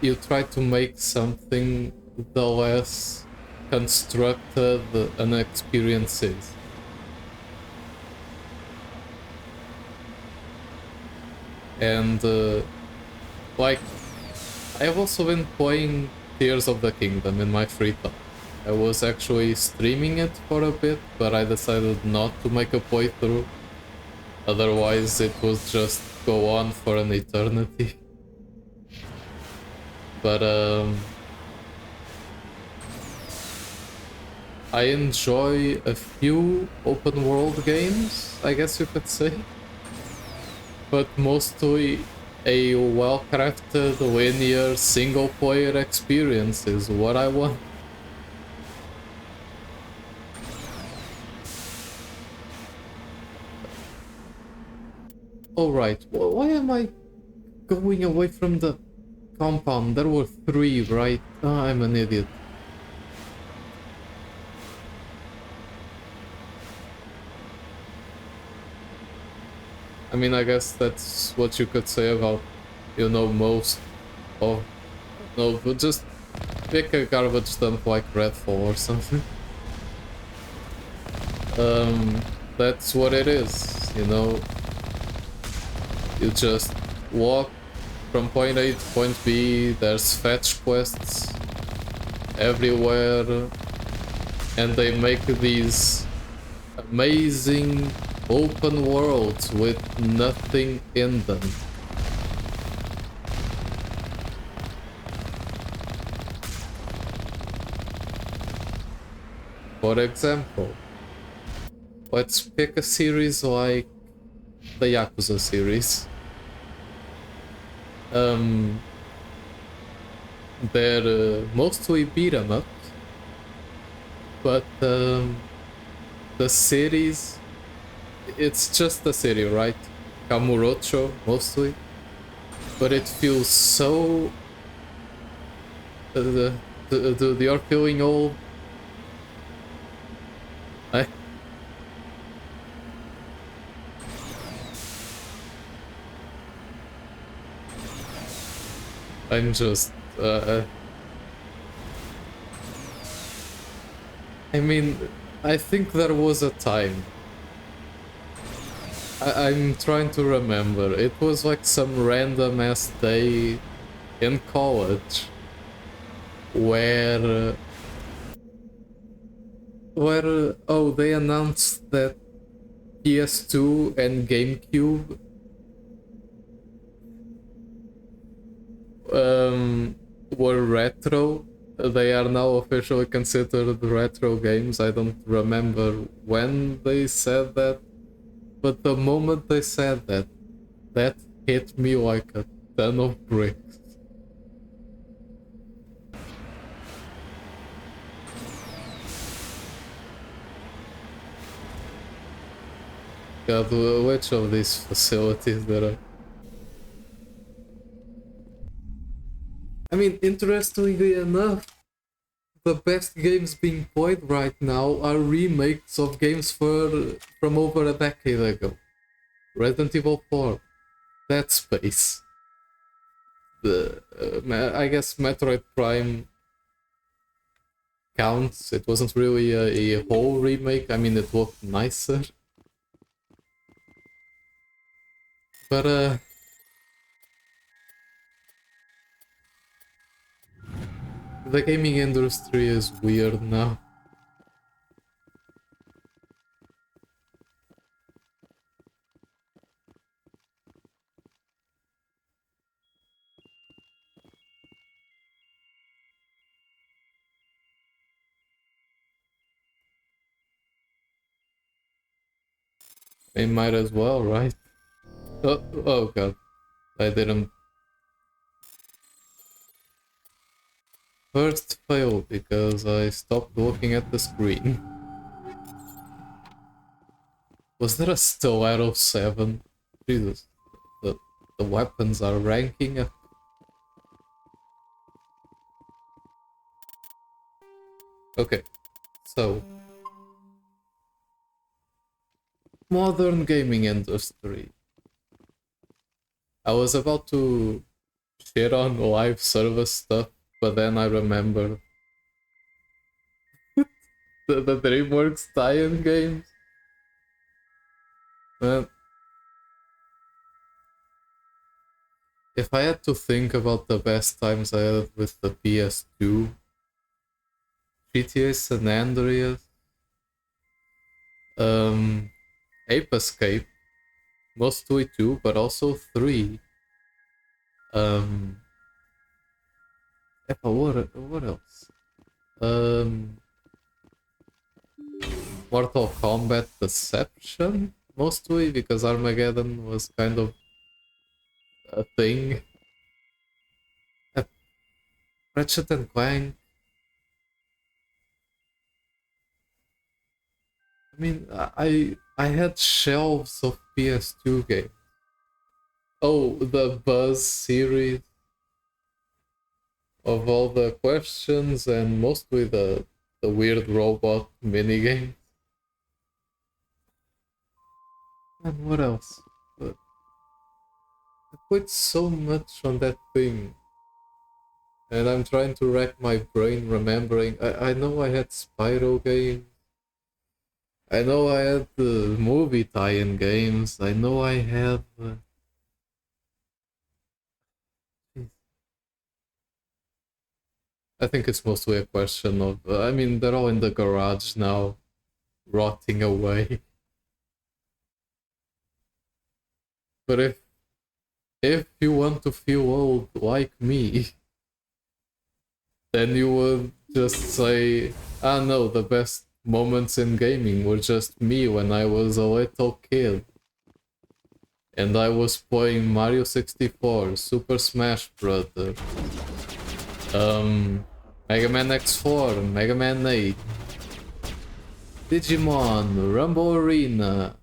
you try to make something, the less constructed an experience is. And like, I've also been playing Tears of the Kingdom in my free time. I was actually streaming it for a bit, but I decided not to make a playthrough. Otherwise, it would just go on for an eternity. But I enjoy a few open world games, I guess you could say. But mostly a well-crafted, linear, single-player experience is what I want. Alright, why am I going away from the compound? There were 3, right? Oh, I'm an idiot. I mean, I guess that's what you could say about, you know, most of... No, but just pick a garbage dump like Redfall or something. That's what it is, you know? You just walk from point A to point B, there's fetch quests everywhere, and they make these amazing open worlds with nothing in them. For example, let's pick a series like the Yakuza series. They're mostly beat 'em up, but the cities, it's just a city, right? Kamurocho, mostly. But it feels so... you're feeling old. I'm just... I mean, I think there was a time. I'm trying to remember. It was like some random ass day in college where oh, they announced that PS2 and GameCube were retro. They are now officially considered retro games. I don't remember when they said that, but the moment they said that, that hit me like a ton of bricks. God, which of these facilities there are? I mean, interestingly enough, the best games being played right now are remakes of games from over a decade ago. Resident Evil 4, Dead Space, I guess Metroid Prime counts. It wasn't really a whole remake. I mean, it looked nicer. But the gaming industry is weird now. They might as well, right? Oh god. I didn't. First fail because I stopped looking at the screen. Was there a still out of 7? Jesus. The weapons are ranking up. Okay. So. Modern gaming industry. I was about to shit on live service stuff, but then I remembered the DreamWorks tie-in games. Man, if I had to think about the best times I had with the PS2, GTA San Andreas, Ape Escape, mostly 2, but also 3. What else? Mortal Kombat Deception, mostly because Armageddon was kind of a thing. Ratchet and Clank. I mean, I had shelves of PS2 games. Oh, the Buzz series of all the questions and mostly the weird robot minigame. And what else? But I put so much on that thing. And I'm trying to rack my brain remembering. I know I had Spyro games. I know I had the movie tie-in games. I know I had... I think it's mostly a question of... I mean, they're all in the garage now, rotting away. But if you want to feel old like me, then you would just say, ah no, the best moments in gaming were just me when I was a little kid. And I was playing Mario 64, Super Smash Bros. Mega Man X4, Mega Man 8, Digimon, Rumble Arena,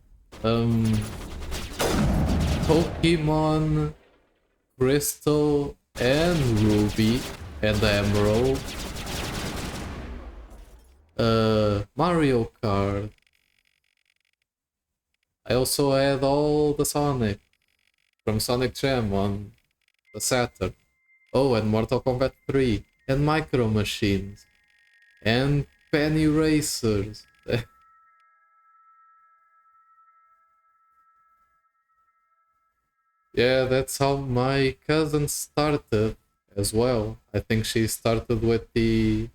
Pokemon, Crystal and Ruby and Emerald, Mario Kart. I also had all the Sonic from Sonic Jam on the Saturn. Oh, and Mortal Kombat 3 and Micro Machines and Penny Racers. Yeah, that's how my cousin started as well. I think she started with the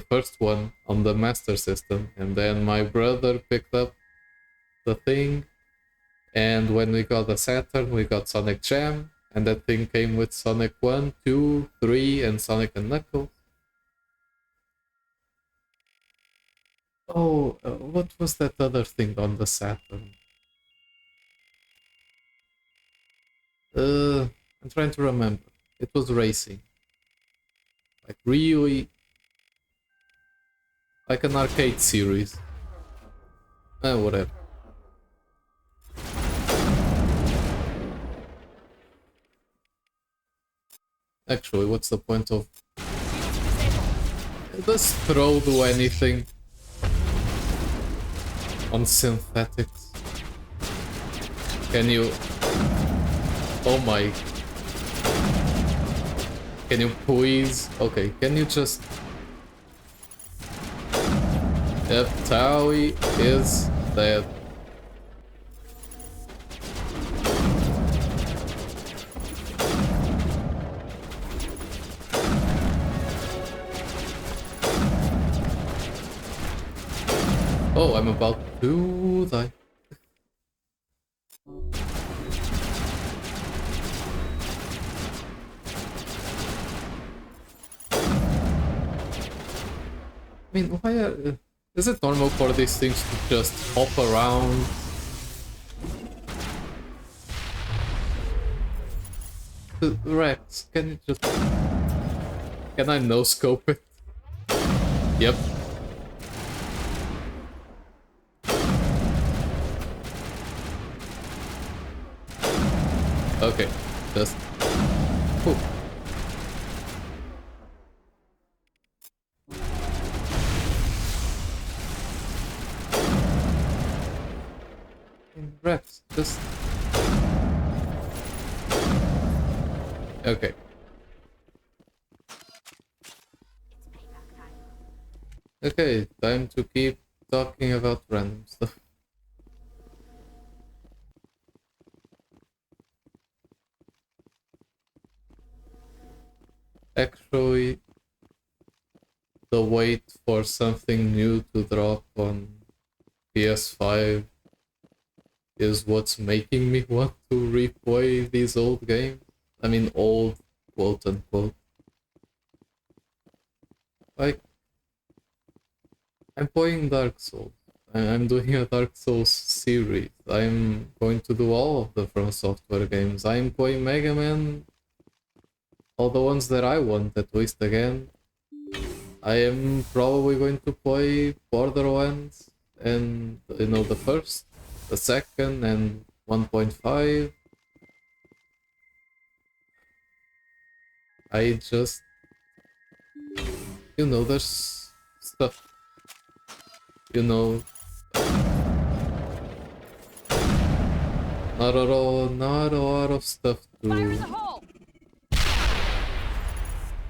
first one on the Master System, and then my brother picked up the thing, and when we got the Saturn, we got Sonic Jam, and that thing came with Sonic 1, 2, 3, and Sonic and Knuckles. Oh, what was that other thing on the Saturn? I'm trying to remember. It was racing. Like really... like an arcade series. Whatever. Actually, what's the point of... Does throw do anything on synthetics? Can you... Oh my... Can you please... Okay, can you just... Yep, Taui is dead. Oh, I'm about to die. I mean, why is it normal for these things to just hop around Rex, can you just... Can I no-scope it? Yep. Okay, just... Ooh. Rex, just... Okay. Okay, time to keep talking about random stuff. Actually, the wait for something new to drop on PS5 is what's making me want to replay these old games. I mean, old, quote unquote. Like, I'm playing Dark Souls. I'm doing a Dark Souls series. I'm going to do all of the From Software games. I'm playing Mega Man, all the ones that I want, at least again. I am probably going to play Borderlands and, you know, the first, the second, and 1.5. I just... You know, there's stuff. You know... Not a lot of stuff to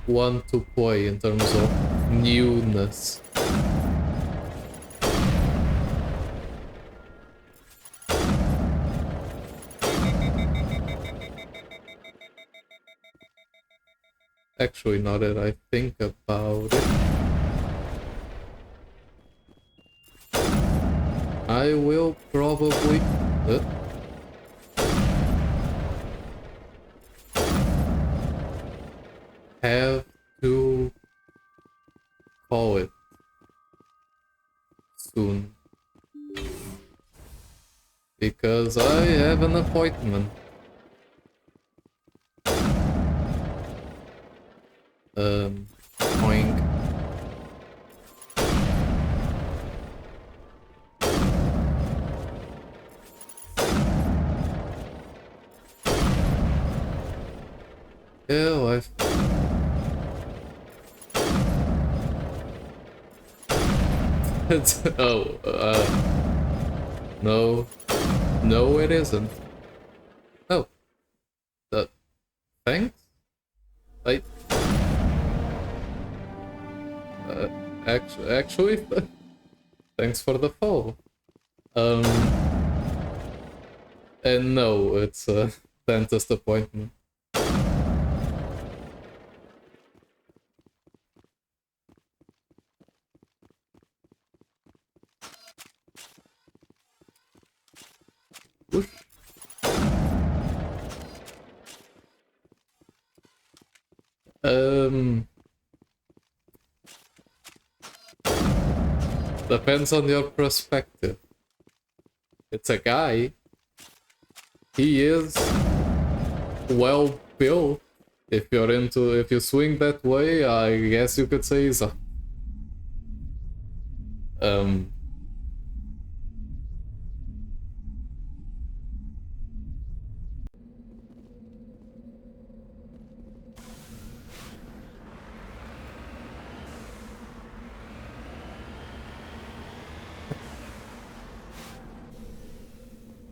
want to play in terms of newness. Actually, now that I think about it, I will probably... have to call it soon. Because I have an appointment. Oink. Yeah, life. No. No, it isn't. Oh. Thanks? I... actually, thanks for the follow. And no, it's a dentist appointment. Whoosh. Depends on your perspective. It's a guy. He is well built. If you swing that way, I guess you could say he's a...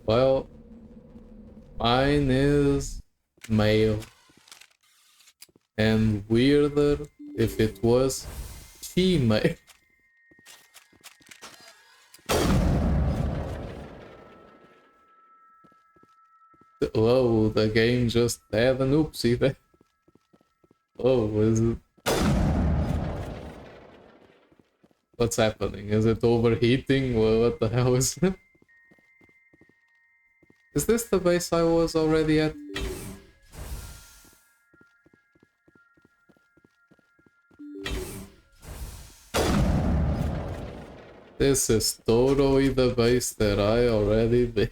Well, mine is male. And weirder if it was female. Whoa, the game just had an oopsie there. Oh, is it... What's happening? Is it overheating? Well, what the hell is it? Is this the base I was already at? This is totally the base that I already did.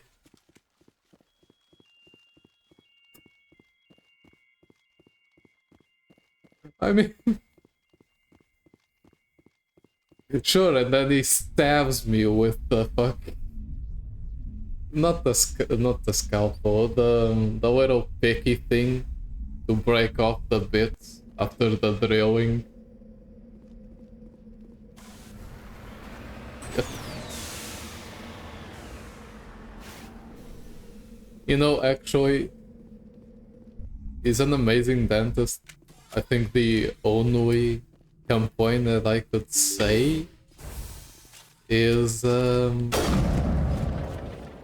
I mean, sure, and then he stabs me with the fuck. Not the scalpel, the little picky thing to break off the bits after the drilling. You know, actually, he's an amazing dentist. I think the only complaint that I could say is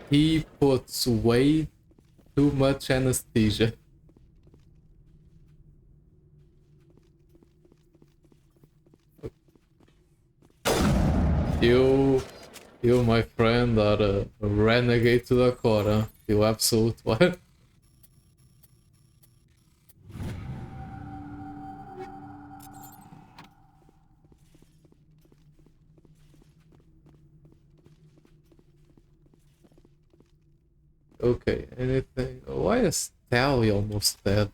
he puts way too much anesthesia. You, my friend, are a renegade to the core, huh? You absolute what? Okay, anything? Why is Tally almost dead?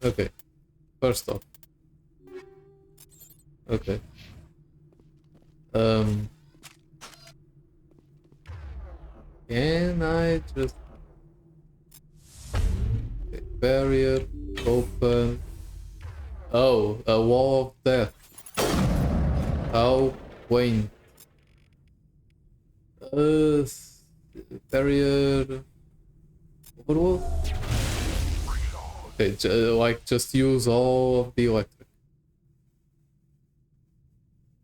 Okay, first off. Okay. Can I just... Okay, barrier, open... Oh, a wall of death. How quaint. Barrier... What was... Okay, like just use all of the electric.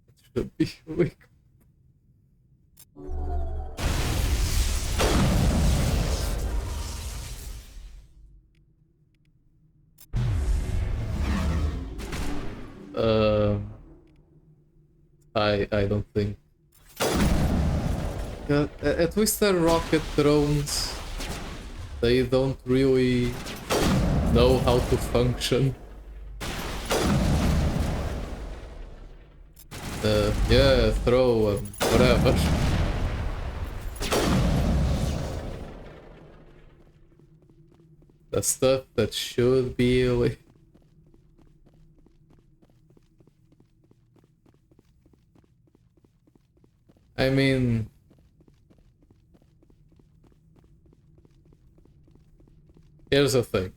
It should be weak. I don't think. At least they're rocket drones. They don't really know how to function. Yeah, throw whatever. The stuff that should be like... I mean... Here's the thing.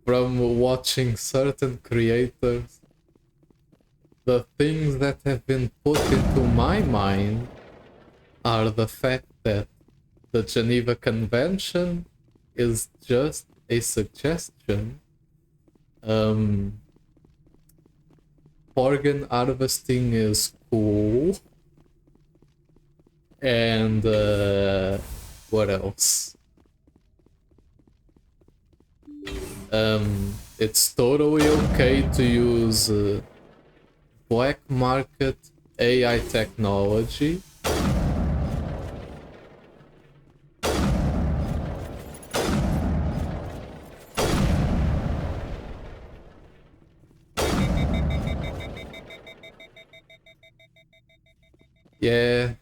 From watching certain creators, the things that have been put into my mind are the fact that the Geneva Convention is just a suggestion. Organ harvesting is cool. And what else? It's totally okay to use black market AI technology. Yeah.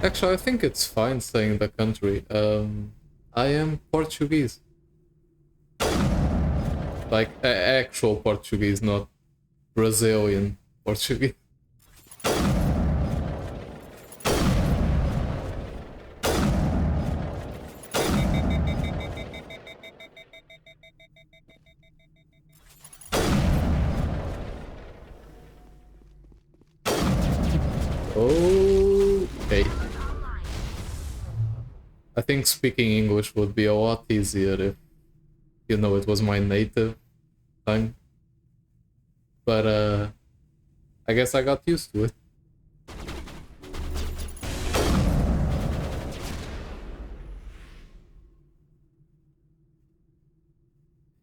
Actually, I think it's fine saying the country. I am Portuguese. Like, actual Portuguese, not Brazilian Portuguese. Okay. I think speaking English would be a lot easier if, you know, it was my native tongue. But, I guess I got used to it.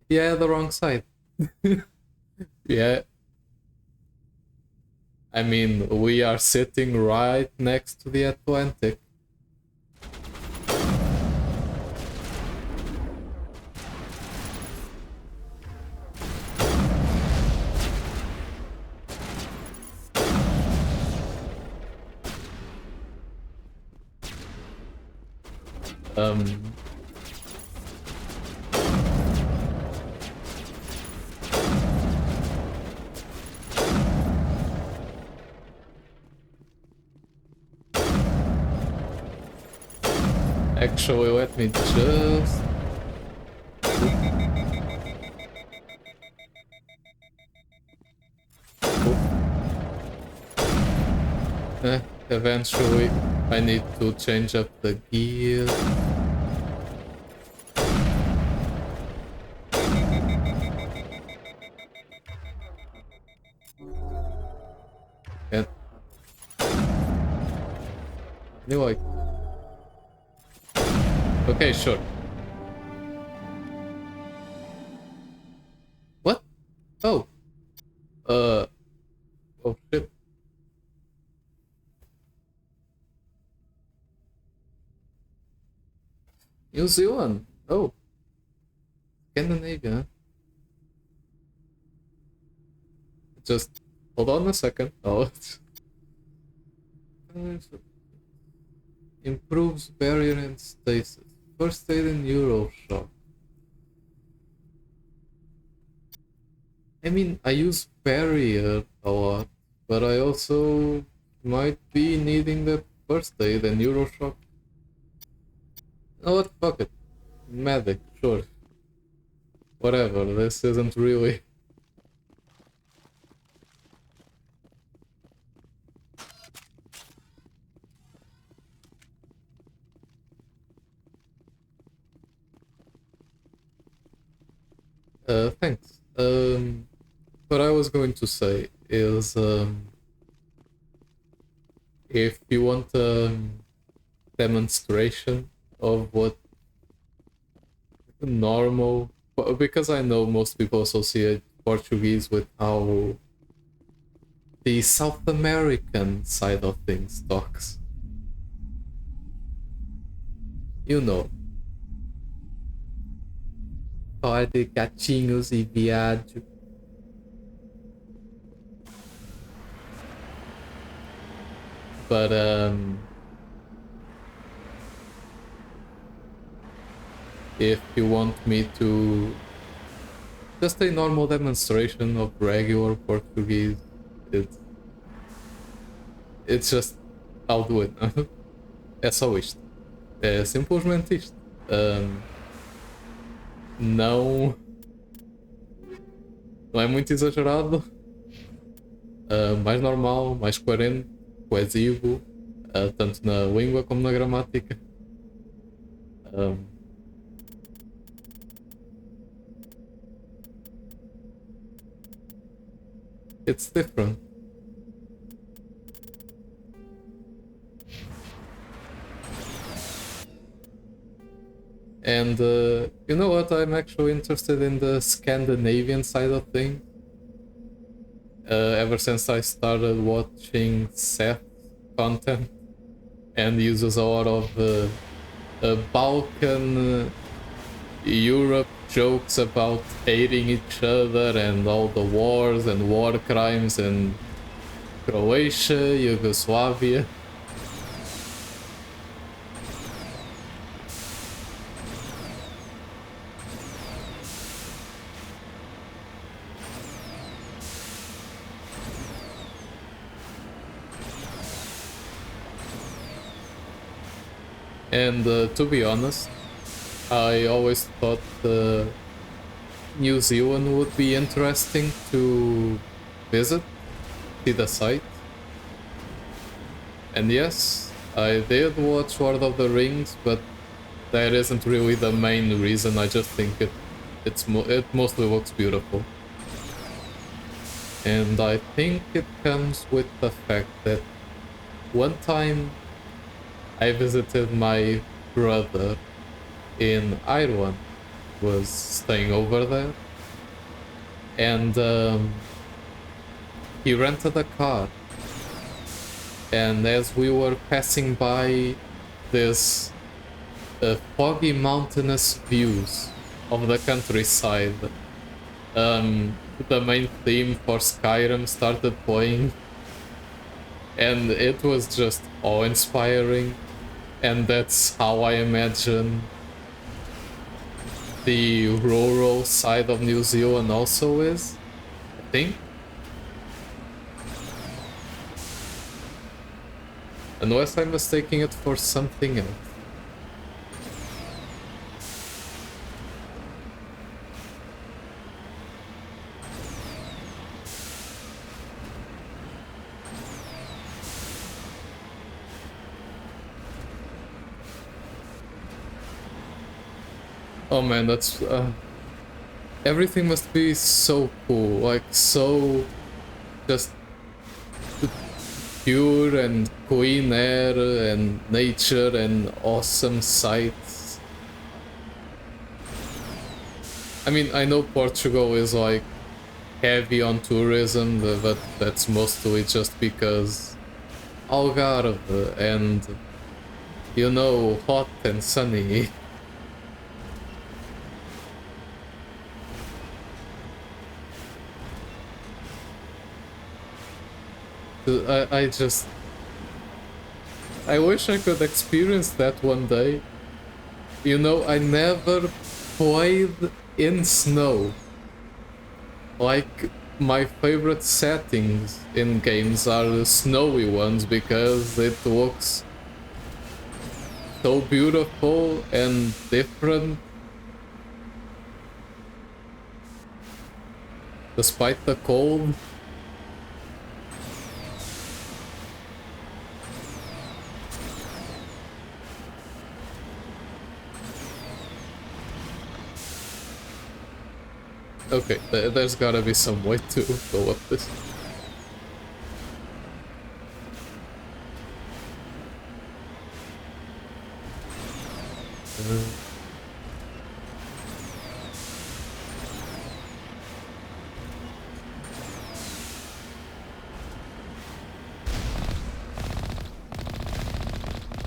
Yeah, the wrong side. Yeah. I mean, we are sitting right next to the Atlantic. Um, Actually, let me just... Eventually, I need to change up the gear. And... Anyway. Okay, sure. What? Oh. Oh shit. New Zealand. Oh. Scandinavia. Just hold on a second. Oh. Improves barrier and stasis. First aid in Euroshock. I mean, I use barrier a lot, but I also might be needing the first aid and Euroshock. You know what? Fuck it. Medic, sure. Whatever, this isn't really... Thanks. What I was going to say is, if you want a demonstration of what normal, because I know most people associate Portuguese with how the South American side of things talks. You know. Falar de gatinhos e viado. But if you want me to just a normal demonstration of regular Portuguese, it's just I'll do it. É só isto. É simplesmente isto. Não é muito exagerado. Mais normal, mais coerente, coesivo, tanto na língua como na gramática. It's different. And you know what? I'm actually interested in the Scandinavian side of things. Ever since I started watching Seth's content, and he uses a lot of Balkan Europe jokes about hating each other and all the wars and war crimes in Croatia, Yugoslavia. And to be honest, I always thought New Zealand would be interesting to visit, see the site. And yes, I did watch Lord of the Rings, but that isn't really the main reason. I just think it mostly looks beautiful. And I think it comes with the fact that one time I visited my brother in Ireland, was staying over there, and he rented a car, and as we were passing by this foggy mountainous views of the countryside, the main theme for Skyrim started playing, and it was just awe-inspiring. And that's how I imagine the rural side of New Zealand also is, I think. Unless I'm mistaking it for something else. Oh man, that's everything must be so cool, like so just pure and clean air and nature and awesome sights. I mean, I know Portugal is like heavy on tourism, but that's mostly just because Algarve and, you know, hot and sunny. I wish I could experience that one day. You know, I never played in snow. Like, my favorite settings in games are the snowy ones because it looks so beautiful and different. Despite the cold. Okay, there's gotta be some way to go up this.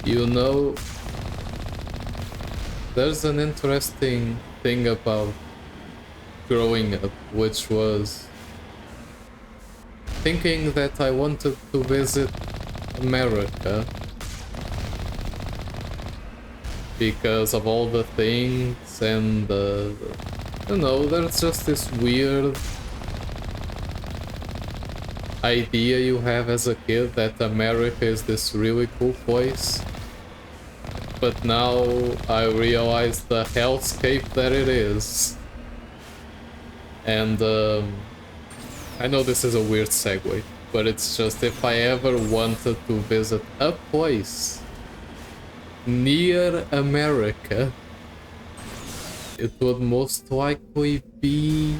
You know, there's an interesting thing about growing up, which was thinking that I wanted to visit America because of all the things and you know, there's just this weird idea you have as a kid that America is this really cool place. But now I realize the hellscape that it is. And I know this is a weird segue, but it's just if I ever wanted to visit a place near America, it would most likely be...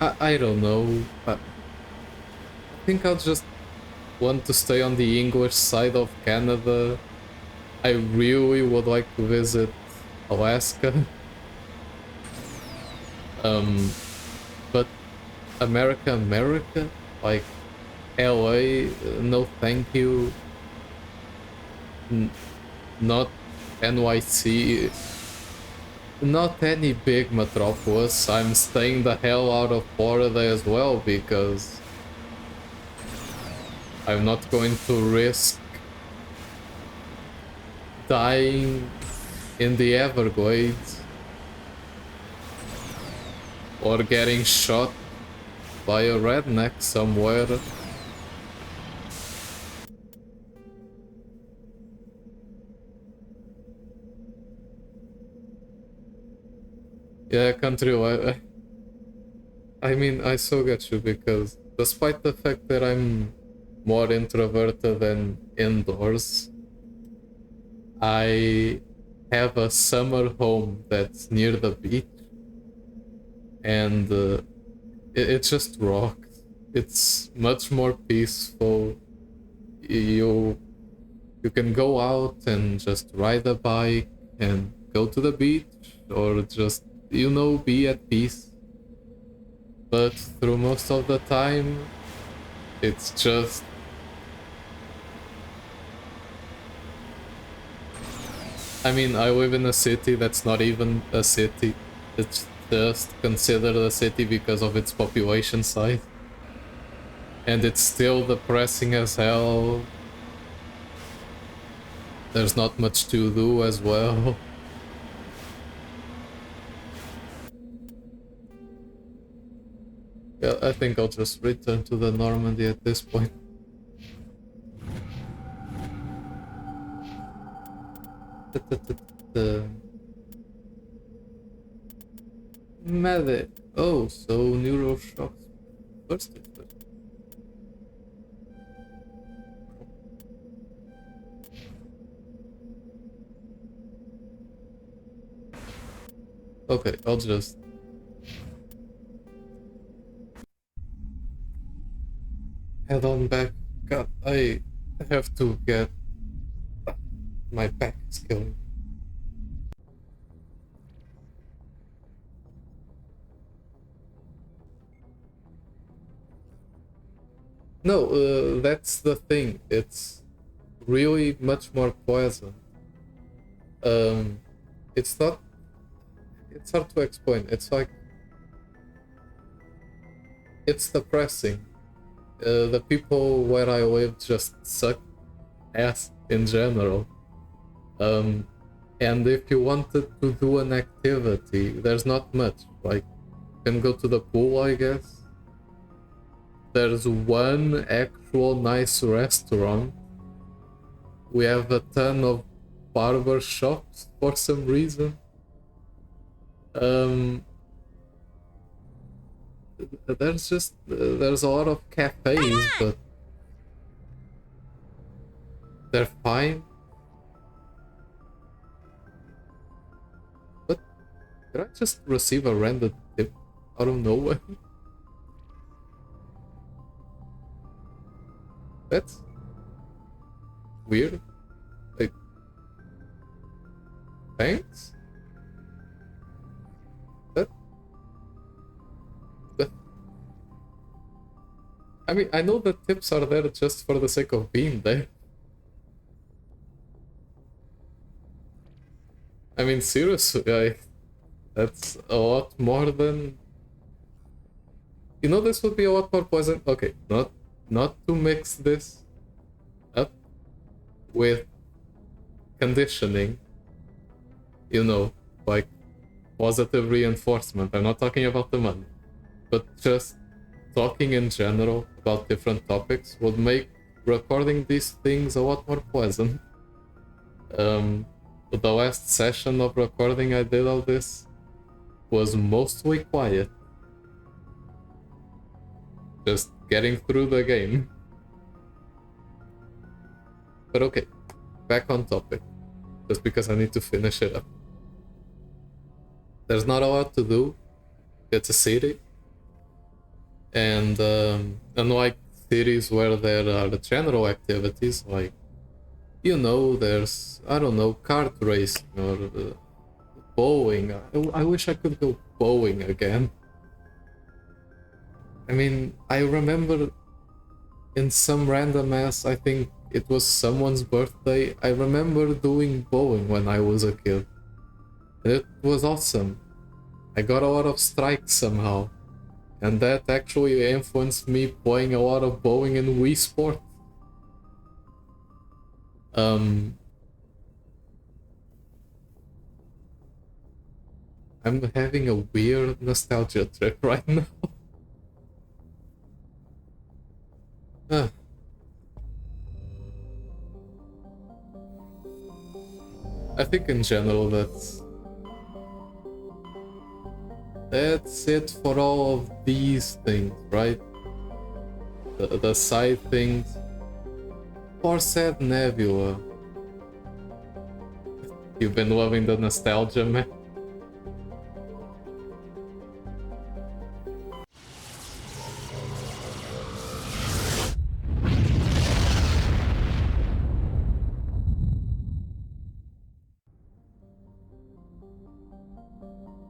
I don't know. I think I'll just want to stay on the English side of Canada. I really would like to visit Alaska. But America, like LA, no thank you. Not NYC, not any big metropolis. I'm staying the hell out of Florida as well because I'm not going to risk dying in the Everglades. Or getting shot by a redneck somewhere. Yeah, country. I mean, I so get you because despite the fact that I'm more introverted than indoors, I have a summer home that's near the beach. And it just rocks. It's much more peaceful. You can go out and just ride a bike and go to the beach or just, you know, be at peace. But through most of the time, it's just... I mean, I live in a city that's not even a city. It's just considered a city because of its population size. And it's still depressing as hell. There's not much to do as well. Yeah, I think I'll just return to the Normandy at this point. Medic. Oh, so neuroshocks first. Okay, I'll just head on back. God, I have to get my back is killing. No, that's the thing. It's really much more poison. It's not. It's hard to explain. It's like it's depressing. The people where I live just suck ass in general. And if you wanted to do an activity, there's not much. Like, you can go to the pool, I guess. There's one actual nice restaurant. We have a ton of barber shops for some reason. There's a lot of cafes, but they're fine. But did I just receive a random tip out of nowhere? That's weird. Like, thanks? I mean, I know the tips are there just for the sake of being there. I mean, seriously, that's a lot more than... You know, this would be a lot more pleasant. Okay, not to mix this up with conditioning. You know, like positive reinforcement. I'm not talking about the money, but just talking in general about different topics would make recording these things a lot more pleasant. The last session of recording I did of this was mostly quiet. Just getting through the game. But okay, back on topic. Just because I need to finish it up. There's not a lot to do. It's a city. And unlike cities where there are the general activities, like, you know, there's, I don't know, kart racing or bowling. I wish I could go bowling again. I mean, I remember in some random ass, I think it was someone's birthday, I remember doing bowling when I was a kid. It was awesome. I got a lot of strikes somehow. And that actually influenced me playing a lot of bowling in Wii Sport. I'm having a weird nostalgia trip right now. I think in general that's it for all of these things, right? The side things. Poor sad Nebula. You've been loving the nostalgia, man.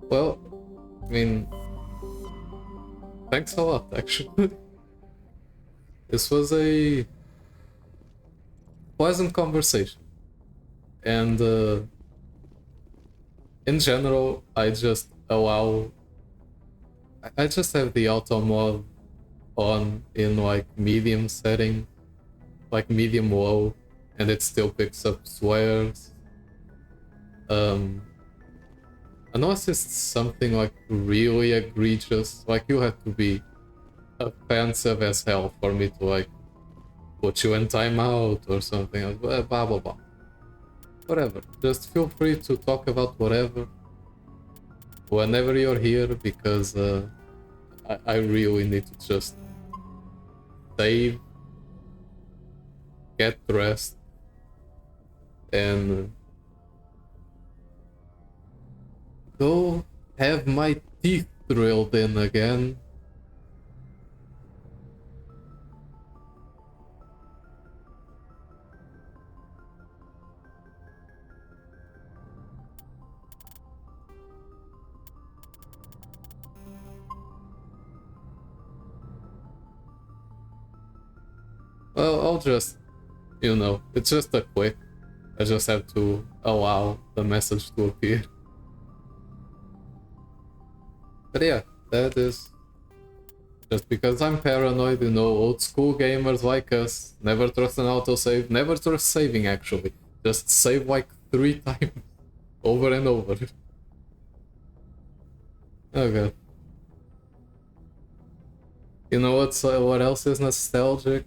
Well, I mean, thanks a lot, actually. This was a pleasant conversation. And in general, I just allow... I just have the auto mod on in like medium setting, like medium low, and it still picks up swears. Unless it's something like really egregious, like you have to be offensive as hell for me to like put you in timeout or something else. Blah blah blah. Whatever. Just feel free to talk about whatever whenever you're here, because I really need to just save, get dressed, and go have my teeth drilled in again. Well, I'll just, you know, it's just a quick. I just have to allow the message to appear. But yeah, that is just because I'm paranoid, you know, old school gamers like us never trust an autosave, never trust saving actually. Just save like 3 times over and over. Oh god. You know what else is nostalgic?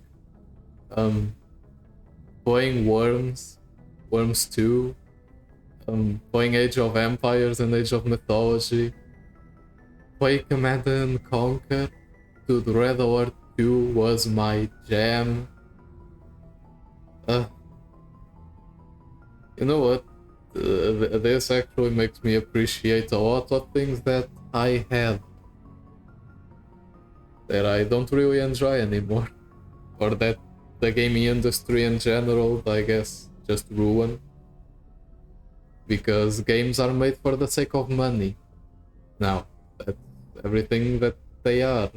Playing Worms 2, playing Age of Empires and Age of Mythology, play Command and Conquer. Dude, Red Alert 2 was my jam. You know what? This actually makes me appreciate a lot of things that I had that I don't really enjoy anymore, or that the gaming industry in general, I guess, just ruined. Because games are made for the sake of money. Now, that's everything that they are.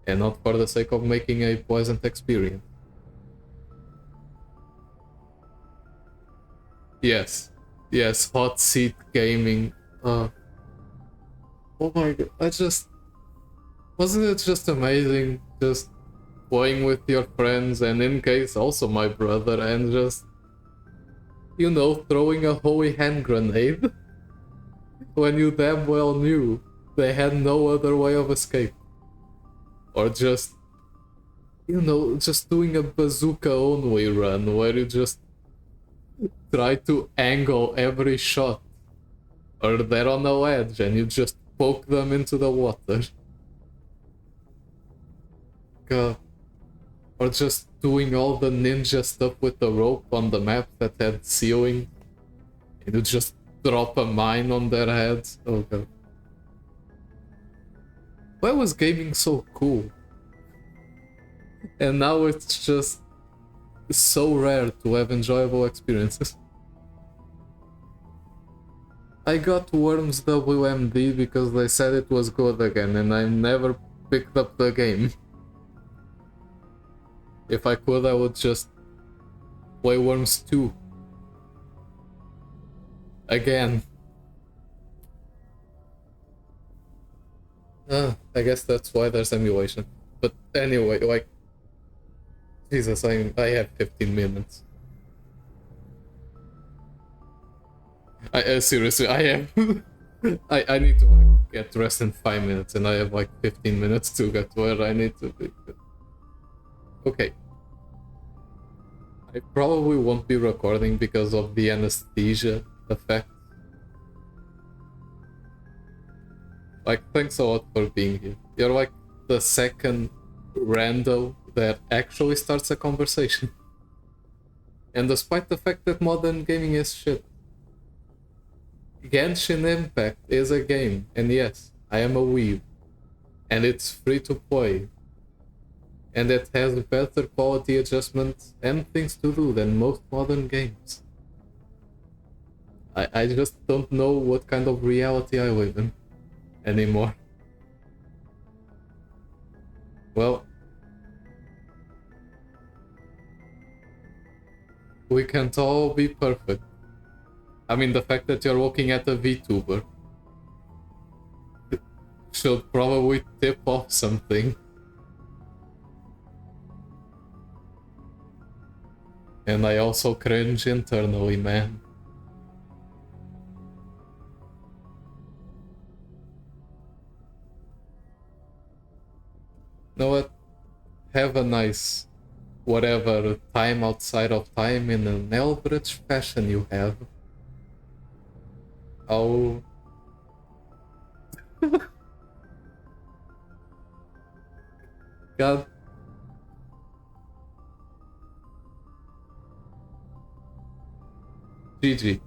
And not for the sake of making a pleasant experience. Yes. Yes, hot seat gaming. Oh my god, wasn't it just amazing? Just playing with your friends, and in case also my brother, and just, you know, throwing a holy hand grenade when you damn well knew they had no other way of escape. Or just, you know, just doing a bazooka only run where you just try to angle every shot, or they're on a ledge and you just poke them into the water. God. Or just doing all the ninja stuff with the rope on the map that had ceiling, and you just drop a mine on their heads. Oh god. Why was gaming so cool? And now it's just so rare to have enjoyable experiences. I got Worms WMD because they said it was good again, and I never picked up the game. If I could, I would just play Worms 2. Again. I guess that's why there's emulation. But anyway, like... Jesus, I have 15 minutes. Seriously, I have... I need to like, get dressed in 5 minutes, and I have like 15 minutes to get where I need to be. Okay. I probably won't be recording because of the anesthesia effect. Like, thanks a lot for being here. You're like the second rando that actually starts a conversation. And despite the fact that modern gaming is shit, Genshin Impact is a game, and yes, I am a weeb, and it's free to play, and it has better quality adjustments and things to do than most modern games. I just don't know what kind of reality I live in anymore. Well, we can't all be perfect. I mean, the fact that you're looking at a VTuber should probably tip off something. And I also cringe internally, man. You know what? Have a nice whatever time outside of time in an Eldritch fashion you have. Oh. God. GG.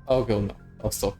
I'll go now. I'll stop.